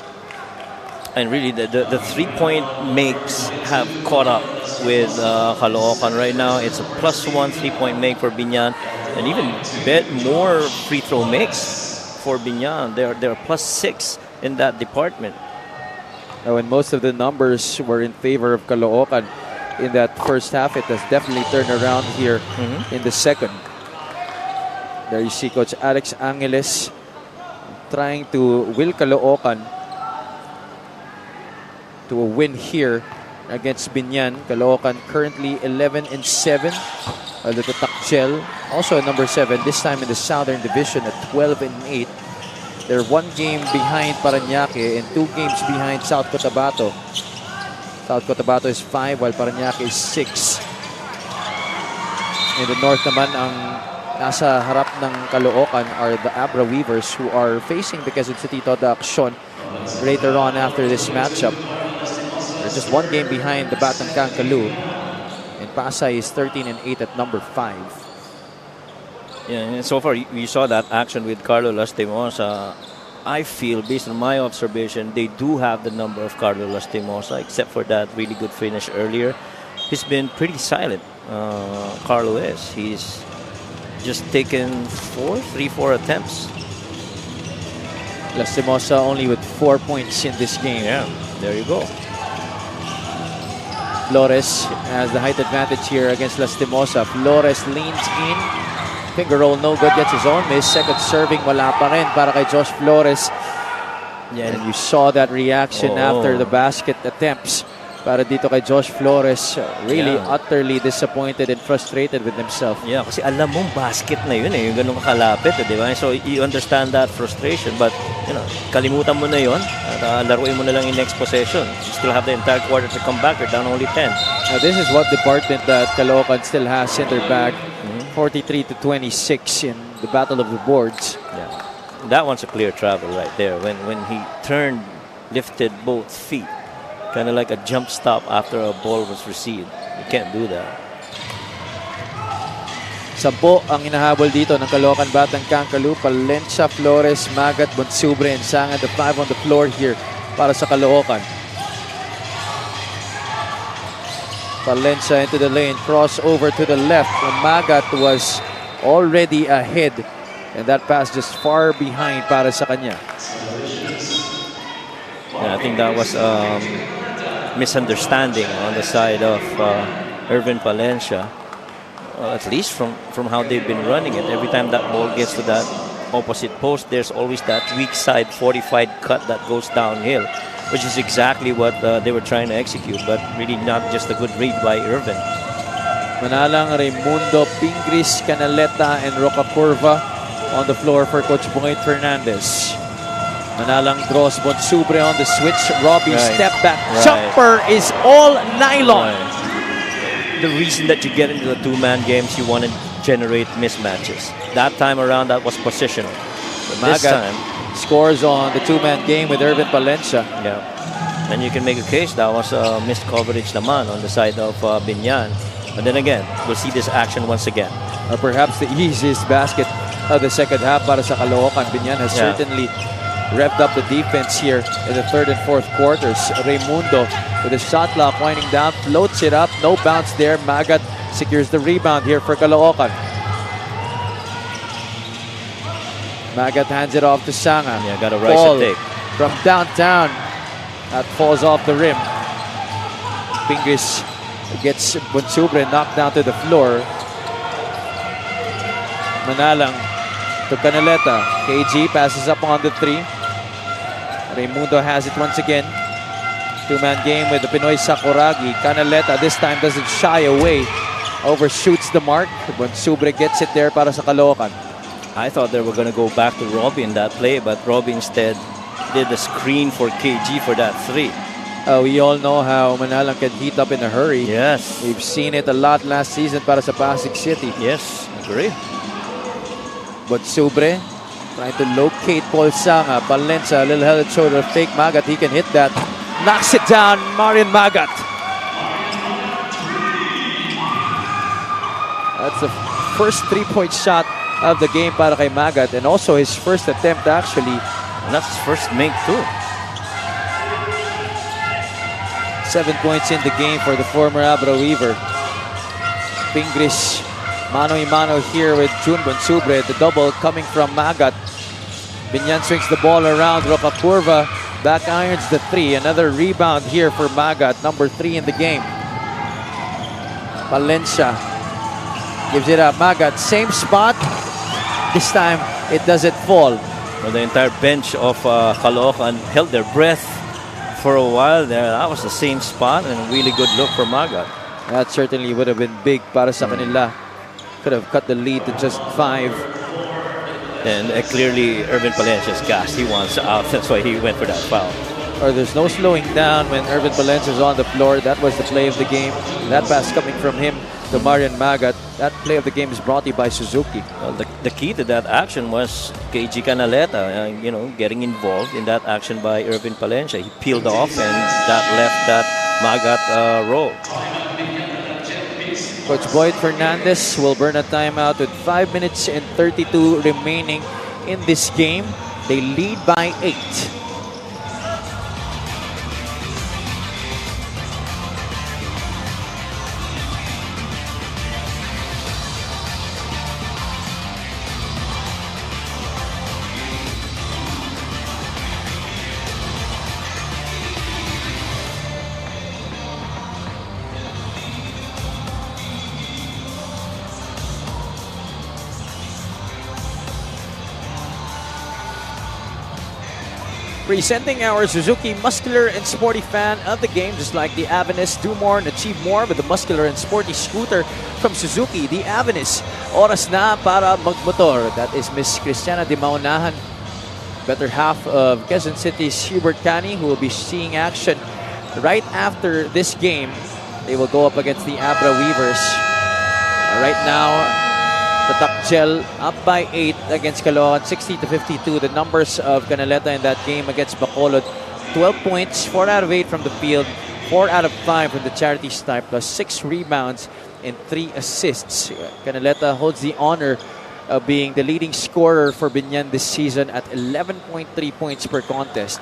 And really, the three-point makes have caught up with Caloocan right now. It's a +1 3-point make for Biñan, and even bit more free throw makes for Biñan. They're +6 in that department. Now, when most of the numbers were in favor of Caloocan in that first half, it has definitely turned around here in the second. There you see Coach Alex Angeles trying to will Caloocan to a win here against Biñan. Caloocan currently 11-7. The Tatak Gel also at number 7, this time in the Southern Division at 12-8. They're 1 game behind Parañaque and 2 games behind South Cotabato. South Cotabato is 5 while Parañaque is 6. In the north naman, ang nasa harap ng Caloocan are the Abra Weavers, who are facing the Quezon City Toda Action later on after this matchup. They're just 1 game behind the Batang Kangkalu. And Pasay is 13-8 at number 5. Yeah, and so far we saw that action with Carlo Lastimosa. I feel, based on my observation, they do have the number of Carlo Lastimosa, except for that really good finish earlier. He's been pretty silent. Carlo is. just taken 4 attempts. Lastimosa only with 4 points in this game. Yeah, there you go. Flores has the height advantage here against Lastimosa. Flores leans in. Finger roll, no good. Gets his own miss. Second serving, wala pa rin para kay Josh Flores. Yeah, And you saw that reaction Oh. after the basket attempts. Para dito kay Josh Flores, really Yeah. utterly disappointed and frustrated with himself. yeah, kasi alam mong basket na yun yung ganun kakalapit, di ba? So you understand that frustration, but kalimutan mo na yun at laruin mo na lang in next possession. You still have the entire quarter to come back. You're down only 10. This is what department that Caloocan still has in their bag. 43-26 in the battle of the boards. Yeah, that one's a clear travel right there. When he turned, lifted both feet, kind of like a jump stop after a ball was received. You can't do that. 10 ang hinahabol dito ng Caloocan Batang Kankalu. Palencia, Flores, Magat, Bonsubre, and Sanga. The 5 on the floor here para sa Caloocan. Palencia into the lane. Cross over to the left. Magat was already ahead. And that pass just far behind para sa kanya. Yeah, I think that was misunderstanding on the side of Irvin Palencia. Well, at least from how they've been running it. Every time that ball gets to that opposite post, there's always that weak side fortified cut that goes downhill, which is exactly what they were trying to execute, but really not just a good read by Irvin. Manalang, Raimundo, Pingris, Canaleta, and Roca Curva on the floor for Coach Boyd Fernandez. Manalang draws Bonsubre on the switch. Robbie step back. Jumper is all nylon. The reason that you get into the two-man games, you want to generate mismatches. That time around, that was positional. But this Magat time, scores on the two-man game with Irvin Palencia. yeah. And you can make a case that was missed coverage naman on the side of Biñan. But then again, we'll see this action once again. Or perhaps the easiest basket of the second half para sa Caloocan. Biñan has certainly revved up the defense here in the third and fourth quarters. Raimundo with a shot clock winding down, floats it up, no bounce there. Magat secures the rebound here for Caloocan. Magat hands it off to Sanga. Yeah, got a rise Ball to take. from downtown. That falls off the rim. Pingris gets Bonsubre knocked down to the floor. Manalang to Canaleta. KG passes up on the 3. Raimundo has it once again. Two-man game with the Pinoy Sakuragi. Canaleta this time doesn't shy away. Overshoots the mark. Bonsubre gets it there para sa Caloocan. I thought they were going to go back to Robbie in that play, but Robbie instead did the screen for KG for that 3. We all know how Manalang can heat up in a hurry. Yes. We've seen it a lot last season para sa Pasig City. Yes, agree. Bonsubre trying to locate Paul Sanga. Palencia, a little head and shoulder fake. Magat, he can hit that. Knocks it down, Marian Magat. That's the first three-point shot of the game para kay Magat, and also his first attempt actually. And that's his first make too. 7 points in the game for the former Abra Weaver. Pingris mano-y-mano here with Jun Bonsubre. The double coming from Magat. Biñan swings the ball around. Roca Curva back irons the 3. Another rebound here for Magat, number 3 in the game. Palencia gives it up. Magat, same spot. This time it doesn't fall. Well, the entire bench of Caloocan held their breath for a while there. That was the same spot and a really good look for Magat. That certainly would have been big para sa kanila. Could have cut the lead to just 5. And clearly Irvin Palencia's gassed. He wants out. That's why he went for that foul. Or there's no slowing down when Irvin Palencia is on the floor. That was the play of the game. That pass coming from him to Marian Magat. That play of the game is brought to you by Suzuki. Well, the key to that action was KG Canaleta, getting involved in that action by Irvin Palencia. He peeled off and that left that Magat roll. Coach Boyd Fernandez will burn a timeout with 5 minutes and 32 remaining in this game. They lead by 8. Presenting our Suzuki muscular and sporty fan of the game, just like the Avenus, do more and achieve more with the muscular and sporty scooter from Suzuki, the Avenus. Oras na para magmotor. That is Miss Cristiana de Maunahan, better half of Quezon City's Hubert Cani, who will be seeing action right after this game. They will go up against the Abra Weavers. Right now, the Takjel up by 8 against Caloocan, 60-52. The numbers of Canaleta in that game against Bacolod: 12 points, 4 out of 8 from the field, 4 out of 5 from the charity stripe, plus 6 rebounds and 3 assists. Canaleta holds the honor of being the leading scorer for Biñan this season at 11.3 points per contest.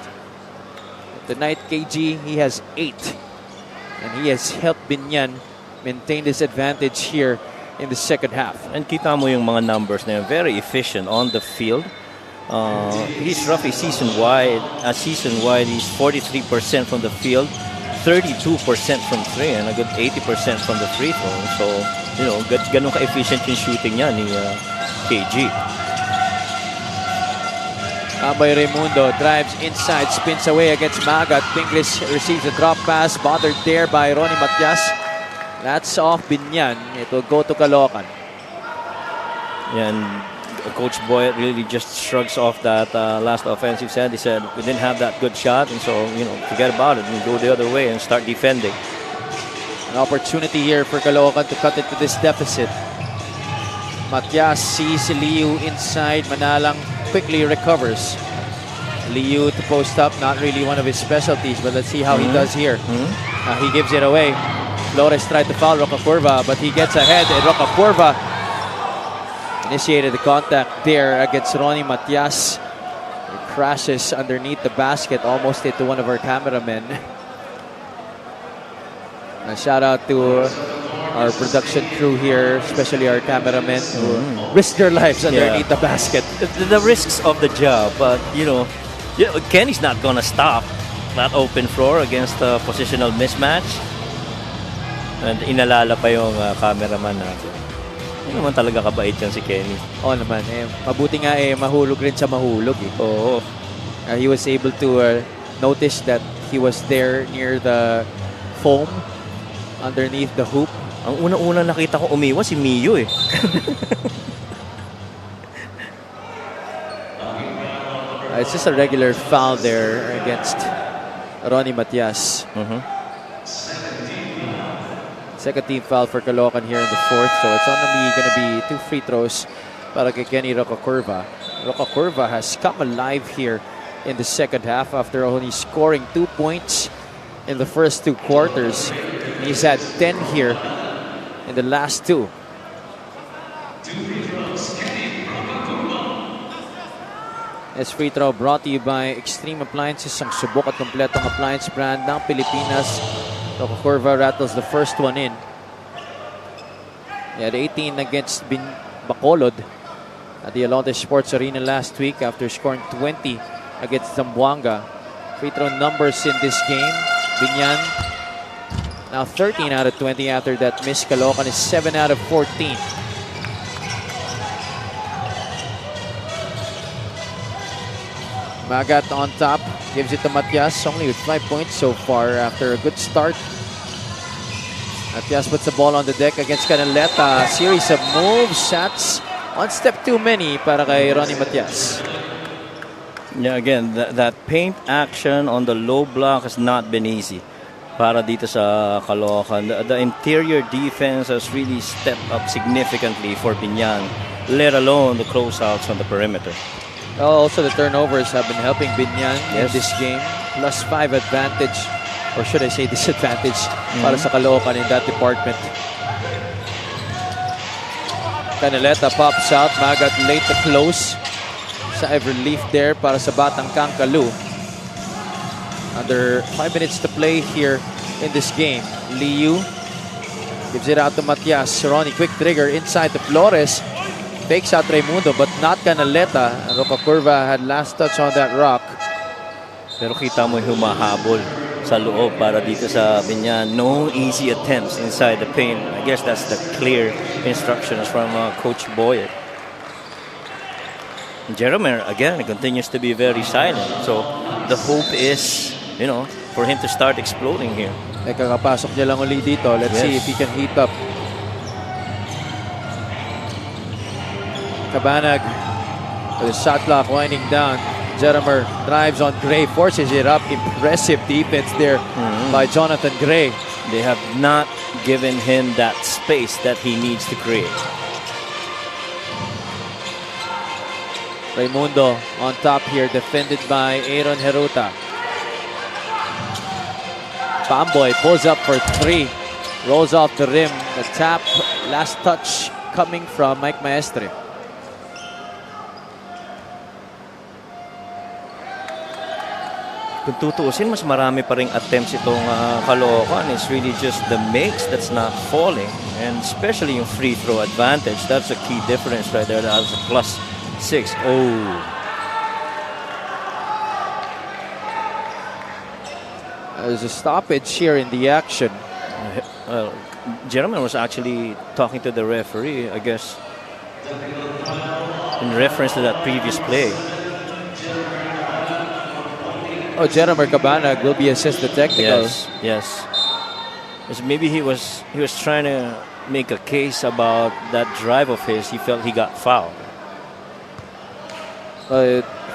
Tonight, KG, he has 8. And he has helped Biñan maintain this advantage here in the second half. And kita mo yung mga numbers na yun, very efficient on the field. He's roughly season-wide, he's 43% from the field, 32% from 3, and a good 80% from the free throw. So, you know, ganun ka-efficient yung shooting niya ni KG. Ambay Raimundo drives inside, spins away against Magat. Pingles receives a drop pass, bothered there by Ronnie Matias. That's off Biñan. It will go to Caloocan. And Coach Boyd really just shrugs off that last offensive set. He said, we didn't have that good shot, and so, you know, forget about it. We go the other way and start defending. An opportunity here for Caloocan to cut into this deficit. Matias sees Liu inside. Manalang quickly recovers. Liu to post up, not really one of his specialties, but let's see how he does here. He gives it away. Flores tried to foul Rocacurva, but he gets ahead, and Rocacurva initiated the contact there against Ronnie Matias. It crashes underneath the basket, almost hit to one of our cameramen. A shout out to our production crew here, especially our cameramen who risk their lives underneath the basket. The risks of the job, but you know, Kenny's not gonna stop that open floor against a positional mismatch. And inalala pa yung cameraman natin. Hindi naman talaga kabait yan si Kenny. Oo naman. Mabuti nga mahulog rin sa mahulog. Oo. He was able to notice that he was there near the foam underneath the hoop. Ang unang-una nakita ko umiwas si Mio eh. It's just a regular foul there against Ronnie Matias. Second team foul for Caloocan here in the fourth, so it's only going to be 2 free throws para kay Kenny Rocacurva. Rocacurva has come alive here in the second half after only scoring 2 points in the first 2 quarters. He's had 10 here in the last 2. This free throw brought to you by Extreme Appliances, ang subok at kompletong appliance brand ng Pilipinas. Rocacurva rattles the first one in. He had 18 against Bacolod at the Alonte Sports Arena last week after scoring 20 against Zamboanga. Free throw numbers in this game: Biñan now 13 out of 20 after that miss. Caloocan is 7 out of 14. Magat on top, gives it to Matias, only with 5 points so far after a good start. Matias puts the ball on the deck against Canaleta. A series of moves, shots, one step too many para kay Ronnie Matias. Yeah, again, that paint action on the low block has not been easy para dito sa Caloocan. The interior defense has really stepped up significantly for Biñan, let alone the closeouts on the perimeter. Also, the turnovers have been helping Biñan in this game. +5 advantage, or should I say disadvantage, para sa Caloocan in that department. Canaleta pops out. Magat late to close. Side relief there para sa Batang Kangkalu. Under 5 minutes to play here in this game. Liu gives it out to Matias. Ronnie, quick trigger inside to Flores. Takes out Raimundo, but not Canaleta. Rocacurva had last touch on that rock. Pero kita mo humahabol sa loob para dito sa Biñan. No easy attempts inside the paint. I guess that's the clear instructions from Coach Boyd. Jeremy, again, continues to be very silent. So the hope is, for him to start exploding here. Kakapasok niya lang ulit dito. Let's see if he can heat up. Cabanag with the shot clock winding down. Jeremy drives on Gray, forces it up. Impressive defense there by Jonathan Gray. They have not given him that space that he needs to create. Raimundo on top here, defended by Aaron Heruta. Pamboy pulls up for 3. Rolls off the rim. The tap, last touch coming from Mike Maestre. Kung tutuusin, mas marami pa ring attempts itong Caloocan. It's really just the makes that's not falling. And especially yung free throw advantage. That's a key difference right there. That's a +6. Oh. There's a stoppage here in the action. Jeremy was actually talking to the referee, I guess, in reference to that previous play. Oh, Jeremy Cabanag will be assessed the technical. Yes. Maybe he was trying to make a case about that drive of his. He felt he got fouled.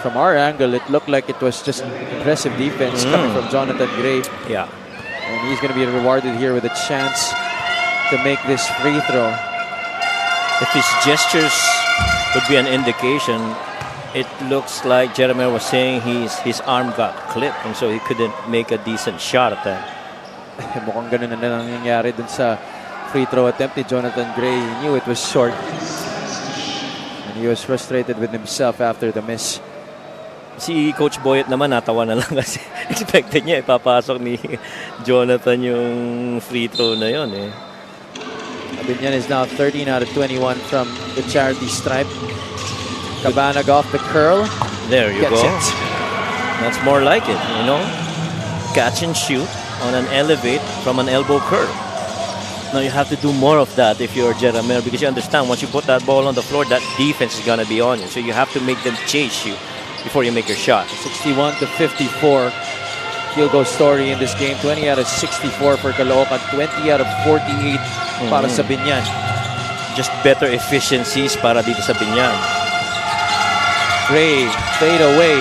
From our angle, it looked like it was just impressive defense coming from Jonathan Gray. Yeah. And he's going to be rewarded here with a chance to make this free throw. If his gestures would be an indication, it looks like Jeremy was saying his arm got clipped and so he couldn't make a decent shot at that. Mukhang ganun na nangyayari dun sa free throw attempt ni Jonathan Gray. He knew it was short. And he was frustrated with himself after the miss. Si Coach Boyet naman natawa na lang kasi expected niya ipapasok ni Jonathan yung free throw na yun eh. Biñan is now 13 out of 21 from the charity stripe. Cabanag off the curl. There you Gets go. it. That's more like it, Catch and shoot on an elevate from an elbow curl. Now you have to do more of that if you're Jeremy, because you understand once you put that ball on the floor, that defense is going to be on you. So you have to make them chase you before you make your shot. 61 to 54. Field goal story in this game. 20 out of 64 for Caloocan. 20 out of 48 para sa Biñan. Just better efficiencies para dito sa Biñan. Gray, fade away.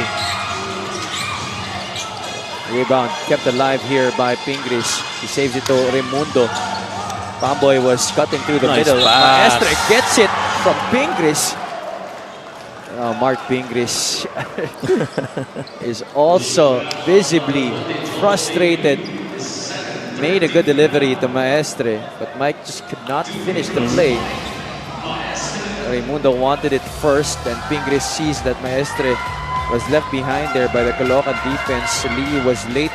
Rebound kept alive here by Pingris. He saves it to Raimundo. Pamboy was cutting through the Nice middle. pass. Maestre gets it from Pingris. Mark Pingris is also visibly frustrated. Made a good delivery to Maestre, but Mike just could not finish the play. Raimundo wanted it first, and Pingris sees that Maestre was left behind there by the Caloocan defense. Lee was late.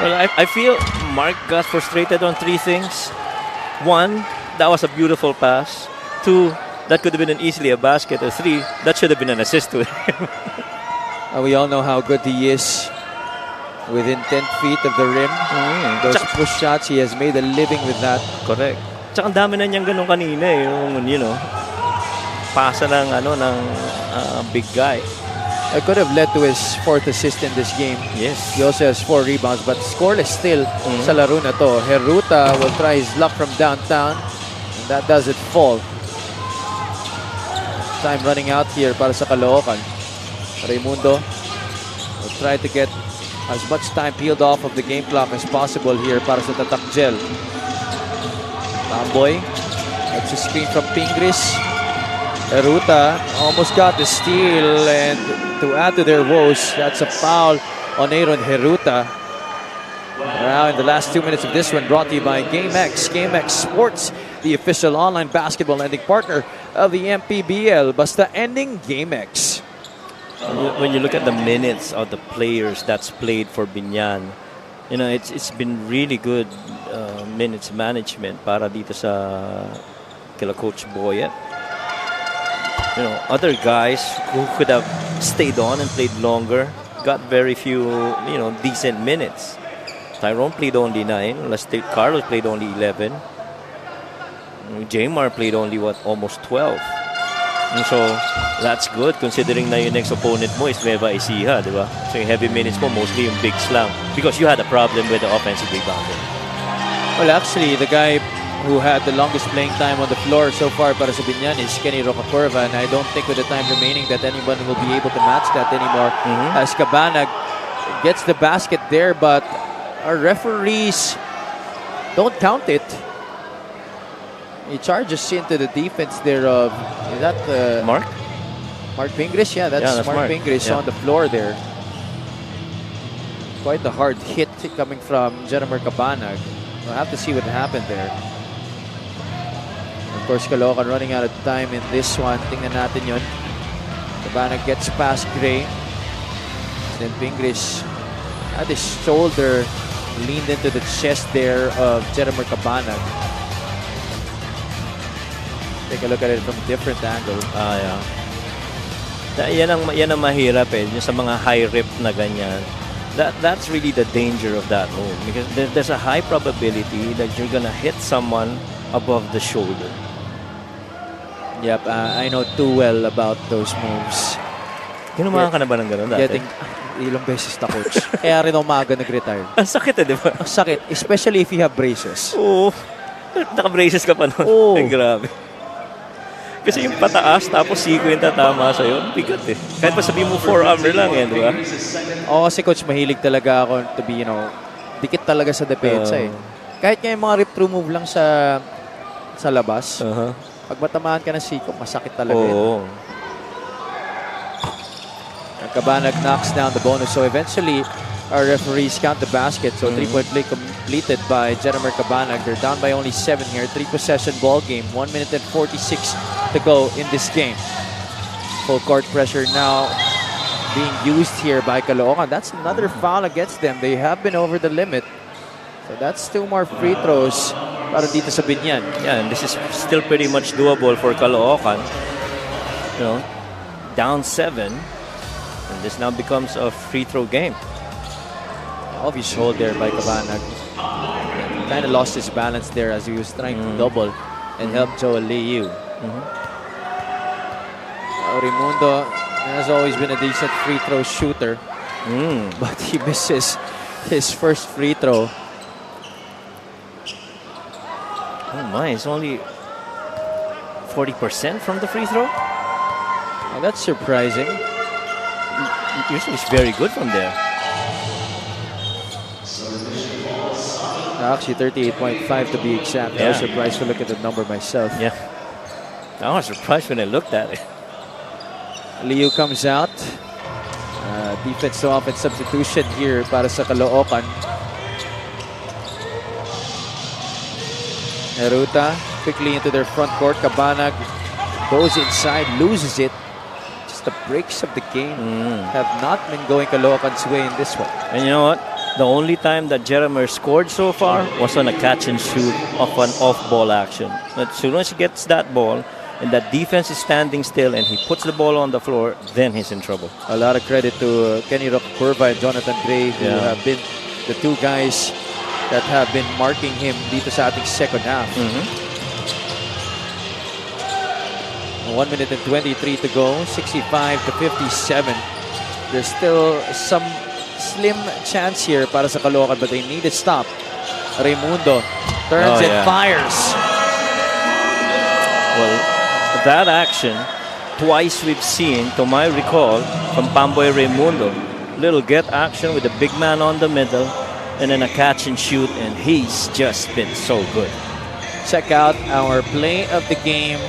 Well, I feel Mark got frustrated on 3 things. 1, that was a beautiful pass. 2, that could have been easily a basket. Or 3, that should have been an assist to him. We all know how good he is within 10 feet of the rim. Those push shots, he has made a living with that. Correct. Tsaka ang dami na niyang ganun kanina yung pasa ng big guy. It could have led to his 4th assist in this game. Yes. He also has 4 rebounds, but scoreless still sa laro na to. Heruta will try his luck from downtown, and that doesn't fall. Time running out here para sa Caloocan. Raimundo will try to get as much time peeled off of the game clock as possible here para sa Tatakjel. Pamboy, that's a screen from Pingris. Heruta almost got the steal, and to add to their woes, that's a foul on Aaron Heruta. Now in the last 2 minutes of this one, brought to you by GameX. GameX Sports, the official online basketball lending partner of the MPBL. Basta ending GameX. When you look at the minutes of the players that's played for Biñan, it's been really good minutes management para dito sa kila Coach Boyet. Other guys who could have stayed on and played longer got very few, decent minutes. Tyrone played only 9. State Carlos played only 11. Jamar played only almost 12. And so, that's good considering na yung next opponent mo is Nueva Ecija, di ba? So yung heavy minutes mo, mostly yung big slam. Because you had a problem with the offensive rebounding. Well, actually, the guy who had the longest playing time on the floor so far para sa Biñan is Kenny Rocacorva, and I don't think with the time remaining that anyone will be able to match that anymore. As Cabanag gets the basket there, but our referees don't count it. He charges into the defense there of, is that Mark Pingris? Yeah, that's Mark Pingris on the floor there. Quite a hard hit coming from Jeremy Cabanag. We'll have to see what happened there. Of course, Caloocan running out of time in this one. Tingnan natin yun. Cabanag gets past Gray. Then Pingris had his shoulder leaned into the chest there of Jeremy Cabanag. Take a look at it from a different angle. Yeah. Yan ang mahirap eh. Yung sa mga high rip na ganyan. That's really the danger of that move. Because there's a high probability that you're gonna hit someone above the shoulder. Yep, I know too well about those moves. Kinumahan ka na ba ng gano'n dati? Getting ilang beses na, coach. Kaya rin ako maaga nag-retire. Ang sakit eh, di ba? Ang sakit, especially if you have braces. Oo. Naka-braces ka pa nun. Oo. Ay, grabe. Kasi yung pataas, tapos sequence tama sa'yo, bigat eh. Kahit pa sabihin mo forearmer lang eh, di ba? Oo, kasi coach, mahilig talaga ako to be, dikit talaga sa depensa eh. Kahit nga yung mga rip-through move lang sa labas, pag matamaan ka ng siko, masakit talaga yun. Cabanag knocks down the bonus. So eventually, our referees count the basket. So 3-point play completed by Jeremy Cabanag. They're down by only 7 here. 3-possession ball game. 1 minute and 46 to go in this game. Full court pressure now being used here by Caloocan. That's another foul against them. They have been over the limit. So that's 2 more free throws para dito sa Biñan. Yeah, and this is still pretty much doable for Caloocan. Down 7. And this now becomes a free throw game. Obvious hold there by Cabanag. Kind of lost his balance there as he was trying to double and help Joel Liu. Raimundo has always been a decent free throw shooter, but he misses his first free throw. Oh my, it's only 40% from the free throw? Oh, that's surprising. Usually it's very good from there. Actually, 38.5 to be exact. I was surprised to look at the number myself. Yeah. I was surprised when I looked at it. Liu comes out. Defense to offense substitution here para sa Caloocan. Heruta quickly into their front court. Cabanag goes inside, loses it. The breaks of the game have not been going Caloocan's way in this one. And you know what? The only time that Jeremy scored so far was on a catch and shoot of an off-ball action. But as soon as he gets that ball and that defense is standing still and he puts the ball on the floor, then he's in trouble. A lot of credit to Kenny Rocacorva and Jonathan Gray, who have been the 2 guys that have been marking him dito sa ating second half. 1 minute and 23 to go, 65 to 57. There's still some slim chance here para sa Caloocan, but they need to stop. Raimundo turns and fires. Well, that action, twice we've seen, to my recall, from Pamboy Raimundo. Little get action with the big man on the middle, and then a catch and shoot, and he's just been so good. Check out our play of the game,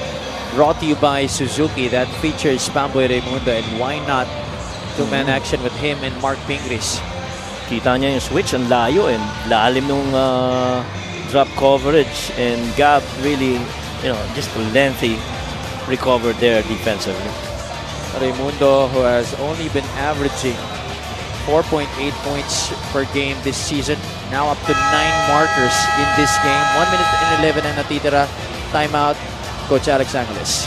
brought to you by Suzuki, that features Pamboy Raimundo, and why not 2-man action with him and Mark Pingris. Kita niya yung switch, ang layo and lalim nung drop coverage, and Gab really, just a lengthy recover there defensively. Raimundo, who has only been averaging 4.8 points per game this season, now up to 9 markers in this game. 1 minute and 11 na natitira. Timeout. Coach Alex Angeles.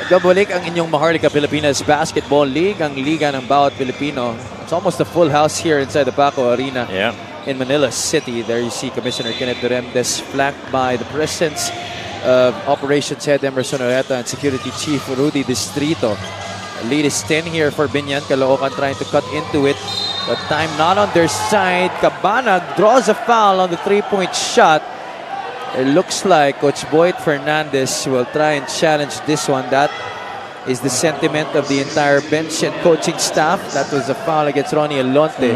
Nagbabalik ang inyong Maharlika Pilipinas Basketball League, ang liga ng bawat Pilipino. It's almost a full house here inside the Paco Arena in Manila City. There you see Commissioner Kenneth Duremdes flanked by the presence of Operations Head Emerson Oreta and Security Chief Rudy Distrito. Lead is 10 here for Biñan. Caloocan trying to cut into it, but time not on their side. Cabanag draws a foul on the three-point shot. It looks like Coach Boyd Fernandez will try and challenge this one. That is the sentiment of the entire bench and coaching staff. That was a foul against Ronnie Alonte.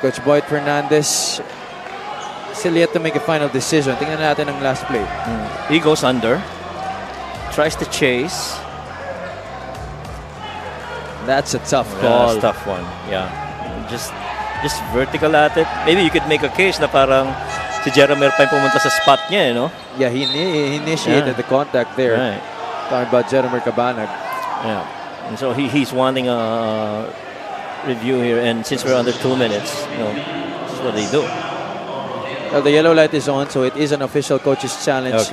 Coach Boyd Fernandez still yet to make a final decision. Tingnan natin ang last play. He goes under. Tries to chase. That's a tough Yeah, call. that's a tough one. Yeah. Just vertical at it. Maybe you could make a case na parang si Jeremy pa yung pumunta sa spot niya, no? Yeah, he initiated the contact there. Right. Talking about Jeremy Cabanag. Yeah. And so he's wanting a review here, and since we're under 2 minutes, this is what they do. Well, the yellow light is on, so it is an official coach's challenge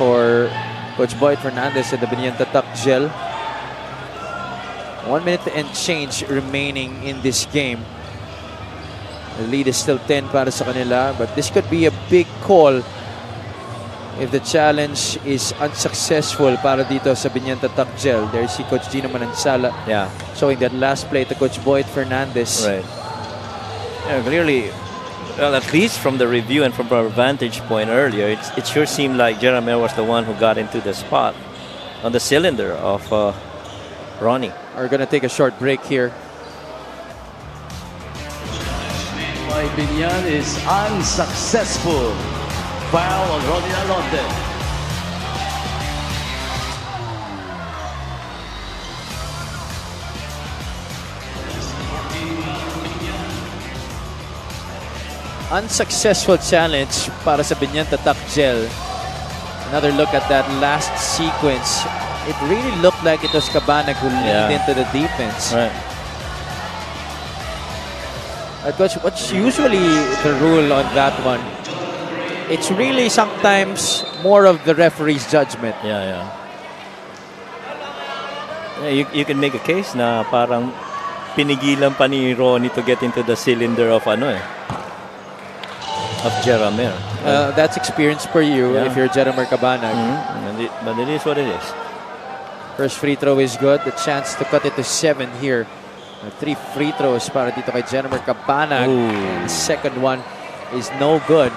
for Coach Boyd Fernandez and the Biñan Tatak Gel. 1 minute and change remaining in this game. The lead is still 10 para sa kanila, but this could be a big call if the challenge is unsuccessful para dito sa Biñan Tatak Gel. There you see Coach Gino Manansala showing that last play to Coach Boyd Fernandez. Right. Yeah, clearly, well, at least from the review and from our vantage point earlier, it sure seemed like Jeremy was the one who got into the spot on the cylinder of Ronnie. We're going to take a short break here. By Biñan is unsuccessful. Foul on Ronnie Alonte. Unsuccessful challenge para sa Biñan Tatak Gel. Another look at that last sequence. It really looked like it was Cabanag who leaned into the defense. Right. Coach, what's usually the rule on that one? It's really sometimes more of the referee's judgment. Yeah, you can make a case na parang pinigilan pa ni Ronnie to get into the cylinder of Jeremy. That's experience for you if you're Jeremy Cabanag. But it is what it is. First free throw is good. The chance to cut it to 7 here. 3 free throws para dito kay Jeremy Cabanag. And the second one is no good.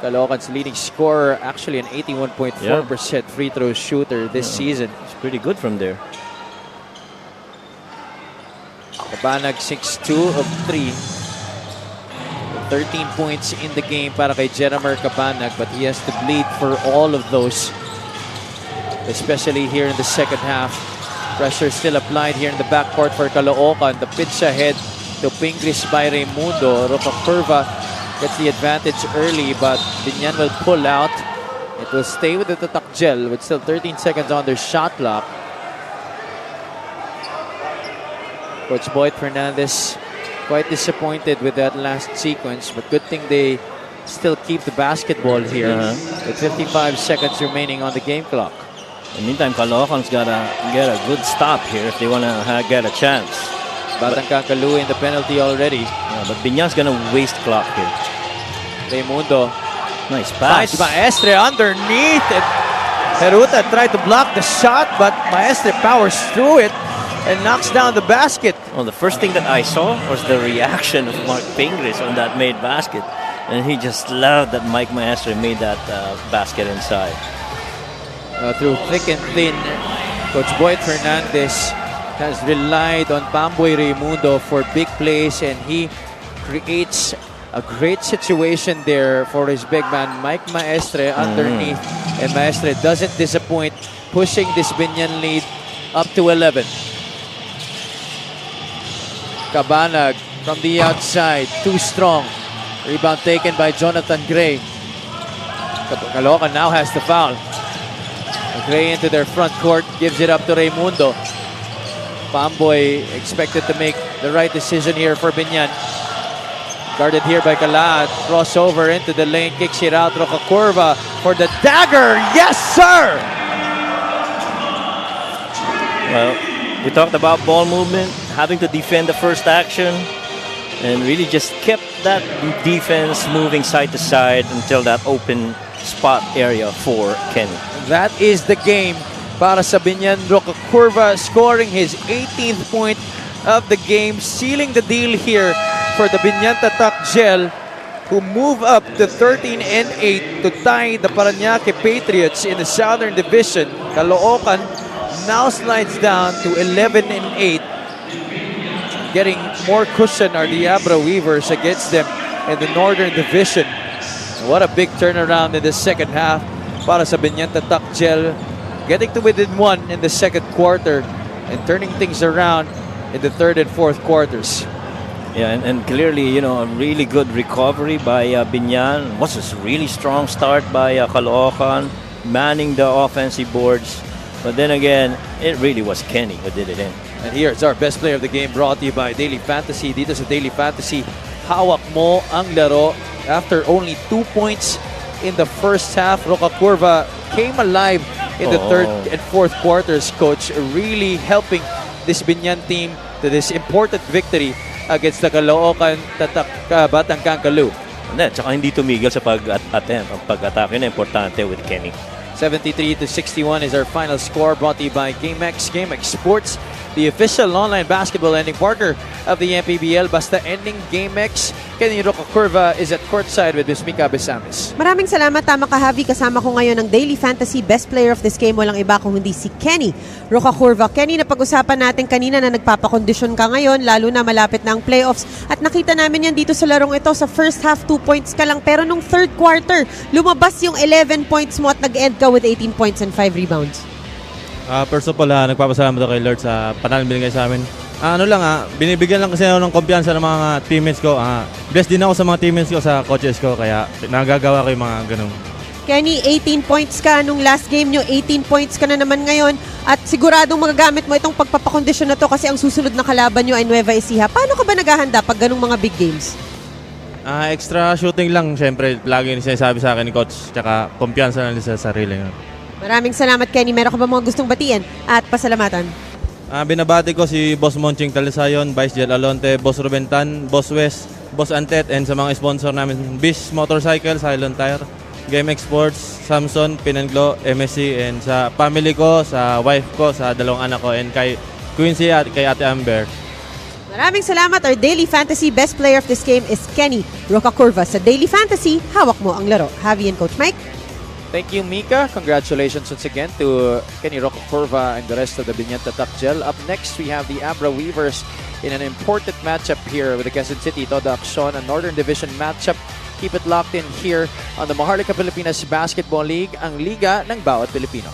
Caloocan's leading scorer, actually an 81.4% free throw shooter this season. It's pretty good from there. Cabanag 6-2 of 3. 13 points in the game para kay Jeremy Cabanag, but he has to bleed for all of those, especially here in the second half. Pressure still applied here in the backcourt for Caloocan. The pitch ahead to Pingris by Raimundo. Roca Curva gets the advantage early, but Biñan will pull out. It will stay with the Tatak Gel with still 13 seconds on their shot clock. Coach Boyd Fernandez quite disappointed with that last sequence, but good thing they still keep the basketball here with 55 seconds remaining on the game clock. In the meantime, Caloocan's got to get a good stop here if they want to get a chance. Batang Kakalu in the penalty already. But Biñan's going to waste clock here. Raimundo. Nice pass. Finds Maestre underneath. And Heruta tried to block the shot, but Maestre powers through it and knocks down the basket. Well, the first thing that I saw was the reaction of Mark Pingris on that made basket. And he just loved that Mike Maestre made that basket inside. Through thick and thin, Coach Boyd Fernandez has relied on Pamboy Raimundo for big plays, and he creates a great situation there for his big man Mike Maestre underneath, and Maestre doesn't disappoint, pushing this Biñan lead up to 11. Cabanag from the outside, too strong. Rebound taken by Jonathan Gray. Caloocan now has the foul. Gray into their front court, gives it up to Raimundo. Pamboy expected to make the right decision here for Biñan. Guarded here by Kalat. Crossover into the lane. Kicks it out. Roca Curva for the dagger. Yes, sir! Well, we talked about ball movement, having to defend the first action, and really just kept that defense moving side to side until that open spot area for Kenny. That is the game para sa Biñan. Roca Curva scoring his 18th point of the game, sealing the deal here for the Biñan Tatak Gel, who move up to 13-8 to tie the Parañaque Patriots in the Southern Division. Caloocan now slides down to 11-8. Getting more cushion are the Abra Weavers against them in the Northern Division. What a big turnaround in the second half para sa Biñan Tatak Gel, getting to within 1 in the second quarter and turning things around in the third and fourth quarters. Yeah, and clearly, you know, a really good recovery by Biñan. Was a really strong start by Caloocan, manning the offensive boards. But then again, it really was Kenny who did it in. And here's our best player of the game, brought to you by Daily Fantasy. Dito sa Daily Fantasy, hawak mo ang laro. After only 2 points in the first half, Roca Curva came alive in the third and fourth quarters, Coach, really helping this Biñan team to this important victory against the Caloocan Tatak Batang Kankalu. And then, tsaka hindi tumigil sa pag-attempt. Ang pag-atake na importante with Kenny. 73-61 is our final score, brought to you by GameX. GameX Sports, the official online basketball lending partner of the MPBL. Basta ending GameX. Kenny Roca Curva is at courtside with Ms. Mika Besames. Maraming salamat, Tama ka, Javi. Kasama ko ngayon ang Daily Fantasy Best Player of this game. Walang iba kung hindi si Kenny Roca Curva. Kenny, napag-usapan natin kanina na nagpapakondisyon ka ngayon, lalo na malapit na ang playoffs. At nakita namin yan dito sa larong ito. Sa first half, 2 points ka lang. Pero nung third quarter, lumabas yung 11 points mo at nag-end ka with 18 points and 5 rebounds. First of all, nagpapasalamat ako kay Lord sa panalo binigay sa amin. Binibigyan lang kasi ako ng kumpiyansa ng mga teammates ko. Blessed din ako sa mga teammates ko, sa coaches ko, kaya nagagawa ko yung mga ganun. Kenny, 18 points ka nung last game nyo, 18 points ka na naman ngayon, at siguradong magagamit mo itong pagpapakondisyon na to kasi ang susunod na kalaban nyo ay Nueva Ecija. Paano ka ba naghahanda pag ganung mga big games? Extra shooting lang, syempre, lagi sinasabi sa akin ni coach, tsaka kumpiyansa lang sa sarili. Maraming salamat, Kenny. Meron ka ba mga gustong batiin at pasalamatan? Binabati ko si Boss Monching Talisayon, Vice Jel Alonte, Boss Rubentan, Boss West, Boss Antet, and sa mga sponsor namin, Bish Motorcycle, Silent Tire, GameX Sports, Samson, Pinanglo, MSC, and sa family ko, sa wife ko, sa dalawang anak ko, and kay Quincy at kay Ate Amber. Maraming salamat. Our Daily Fantasy Best Player of this game is Kenny Roca Curva. Sa Daily Fantasy, hawak mo ang laro. Javi and Coach Mike. Thank you, Mika. Congratulations once again to Kenny Roca Curva and the rest of the Biñan Tatak Gel. Up next, we have the Abra Weavers in an important matchup here with the Quezon City Toda Acción, a Northern Division matchup. Keep it locked in here on the Maharlika Pilipinas Basketball League, ang liga ng bawat Pilipino.